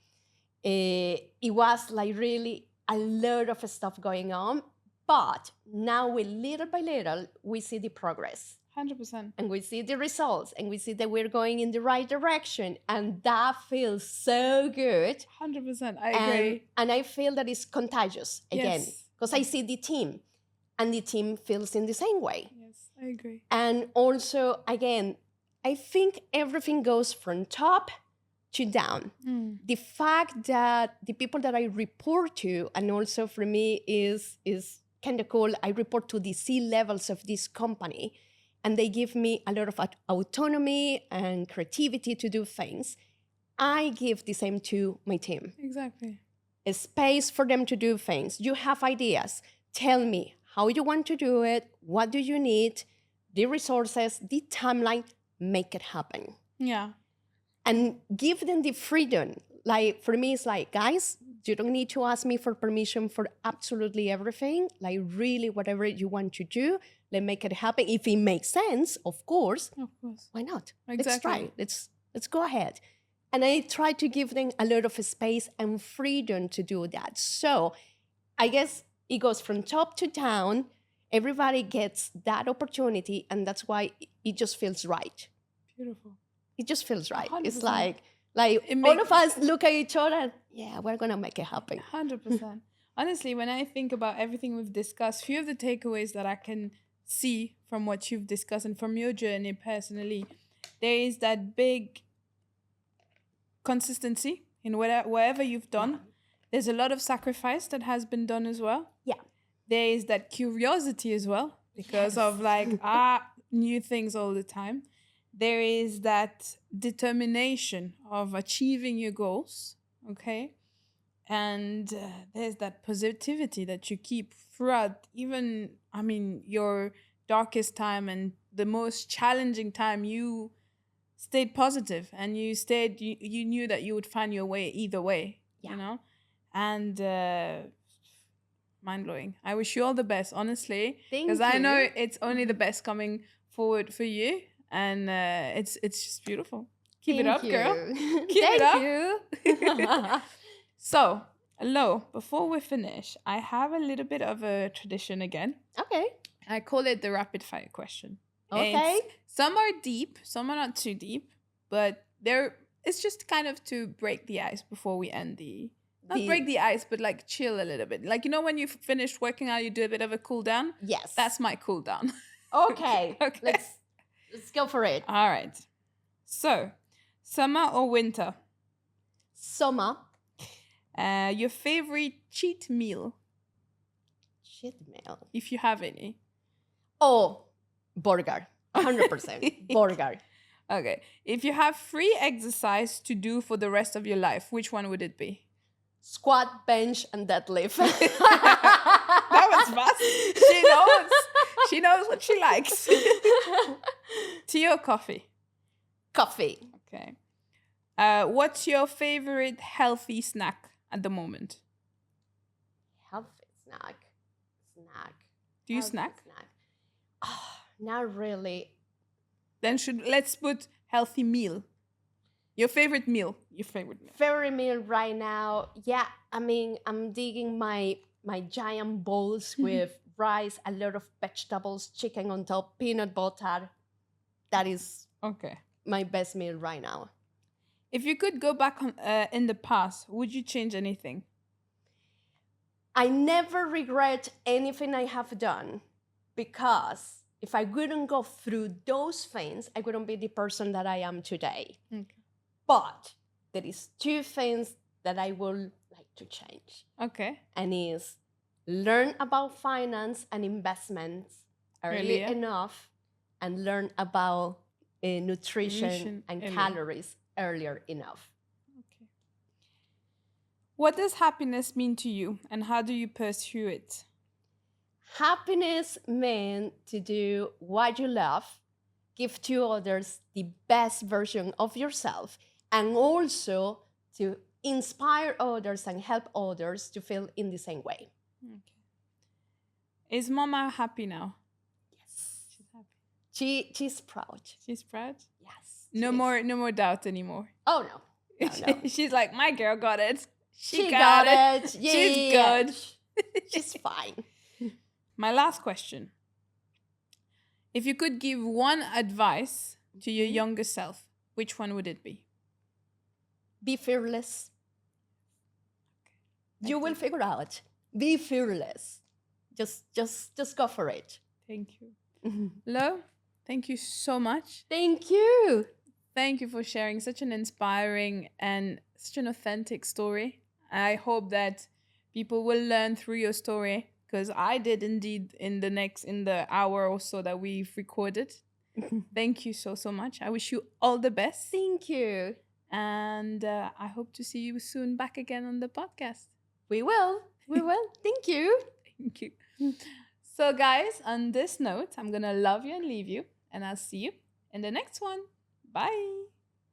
Speaker 2: It was like really a lot of stuff going on. But now, little by little, we see the progress.
Speaker 1: 100%.
Speaker 2: And we see the results, and we see that we're going in the right direction. And that feels so good.
Speaker 1: 100%. I agree.
Speaker 2: And I feel that it's contagious again.
Speaker 1: Yes.
Speaker 2: Because I see the team, and the team feels in the same way.
Speaker 1: Yes, I agree.
Speaker 2: And also, again, I think everything goes from top to down. The fact that the people that I report to, and also for me is kind of cool, I report to the C-levels of this company, and they give me a lot of autonomy and creativity to do things. I give the same to my team.
Speaker 1: Exactly.
Speaker 2: A space for them to do things. You have ideas. Tell me how you want to do it. What do you need? The resources, the timeline. Make it happen.
Speaker 1: Yeah.
Speaker 2: And give them the freedom. Like, for me, it's like, guys, you don't need to ask me for permission for absolutely everything. Like, really, whatever you want to do, let's make it happen. If it makes sense, of course.
Speaker 1: Of course.
Speaker 2: Why not?
Speaker 1: Exactly.
Speaker 2: Let's try. Let's go ahead. And I try to give them a lot of space and freedom to do that. So I guess it goes from top to down. Everybody gets that opportunity, and that's why it just feels right.
Speaker 1: Beautiful.
Speaker 2: It just feels right.
Speaker 1: 100%.
Speaker 2: It's like all of us look at each other and, yeah, we're going to make it happen.
Speaker 1: 100%. Honestly, when I think about everything we've discussed, few of the takeaways that I can see from what you've discussed and from your journey personally, there is that big consistency in wherever you've done. Yeah. There's a lot of sacrifice that has been done as well.
Speaker 2: Yeah.
Speaker 1: There is that curiosity as well, because of like new things all the time. There is that determination of achieving your goals, okay? And there's that positivity that you keep throughout, even, your darkest time and the most challenging time, you stayed positive and you knew that you would find your way either way, you know? And mind-blowing. I wish you all the best, honestly. Because I know it's only the best coming forward for you. And it's just beautiful. Keep it up, girl. Keep it up. So, Lo, before we finish, I have a little bit of a tradition again.
Speaker 2: Okay.
Speaker 1: I call it the rapid fire question.
Speaker 2: Okay.
Speaker 1: Some are deep, some are not too deep, but it's just kind of to break the ice before we end not break the ice, but like chill a little bit. Like, when you've finished working out, you do a bit of a cool down.
Speaker 2: Yes.
Speaker 1: That's my cool down.
Speaker 2: Okay. Let's go for it.
Speaker 1: All right. So, summer or winter?
Speaker 2: Summer.
Speaker 1: Your favorite cheat meal?
Speaker 2: Cheat meal?
Speaker 1: If you have any.
Speaker 2: Oh, burger. 100%. Burger.
Speaker 1: Okay. If you have free exercise to do for the rest of your life, which one would it be?
Speaker 2: Squat, bench, and deadlift.
Speaker 1: That was fast. She knows what she likes. Tea or coffee?
Speaker 2: Coffee.
Speaker 1: Okay. What's your favorite healthy snack at the moment?
Speaker 2: Healthy snack.
Speaker 1: Do you snack?
Speaker 2: Oh, not really.
Speaker 1: Then let's put healthy meal. Your favorite meal.
Speaker 2: Favorite meal right now. Yeah, I'm digging my giant bowls with rice, a lot of vegetables, chicken on top, peanut butter. That is my best meal right now.
Speaker 1: If you could go back in the past, would you change anything?
Speaker 2: I never regret anything I have done, because if I wouldn't go through those things, I wouldn't be the person that I am today.
Speaker 1: Okay.
Speaker 2: But there is 2 things that I would like to change.
Speaker 1: Okay.
Speaker 2: And is learn about finance and investments early enough, and learn about nutrition and
Speaker 1: earlier.
Speaker 2: calories earlier enough.
Speaker 1: Okay. What does happiness mean to you, and how do you pursue it?
Speaker 2: Happiness means to do what you love, give to others the best version of yourself, and also to inspire others and help others to feel in the same way.
Speaker 1: Okay. Is Mama happy now?
Speaker 2: Yes.
Speaker 1: She's happy.
Speaker 2: She's proud.
Speaker 1: She's proud?
Speaker 2: Yes.
Speaker 1: No more doubt anymore.
Speaker 2: Oh no. No.
Speaker 1: She's like, my girl got it.
Speaker 2: She got it. Yeah,
Speaker 1: She's good.
Speaker 2: She's fine.
Speaker 1: My last question. If you could give one advice to your younger self, which one would it be?
Speaker 2: Be fearless. You will figure out. Be fearless. Just go for it.
Speaker 1: Thank you. Lo, thank you so much.
Speaker 2: Thank you.
Speaker 1: Thank you for sharing such an inspiring and such an authentic story. I hope that people will learn through your story, because I did indeed in the hour or so that we've recorded. Thank you so much. I wish you all the best.
Speaker 2: Thank you.
Speaker 1: And I hope to see you soon back again on the podcast.
Speaker 2: We will. Thank you.
Speaker 1: Thank you. So guys, on this note, I'm going to love you and leave you. And I'll see you in the next one. Bye.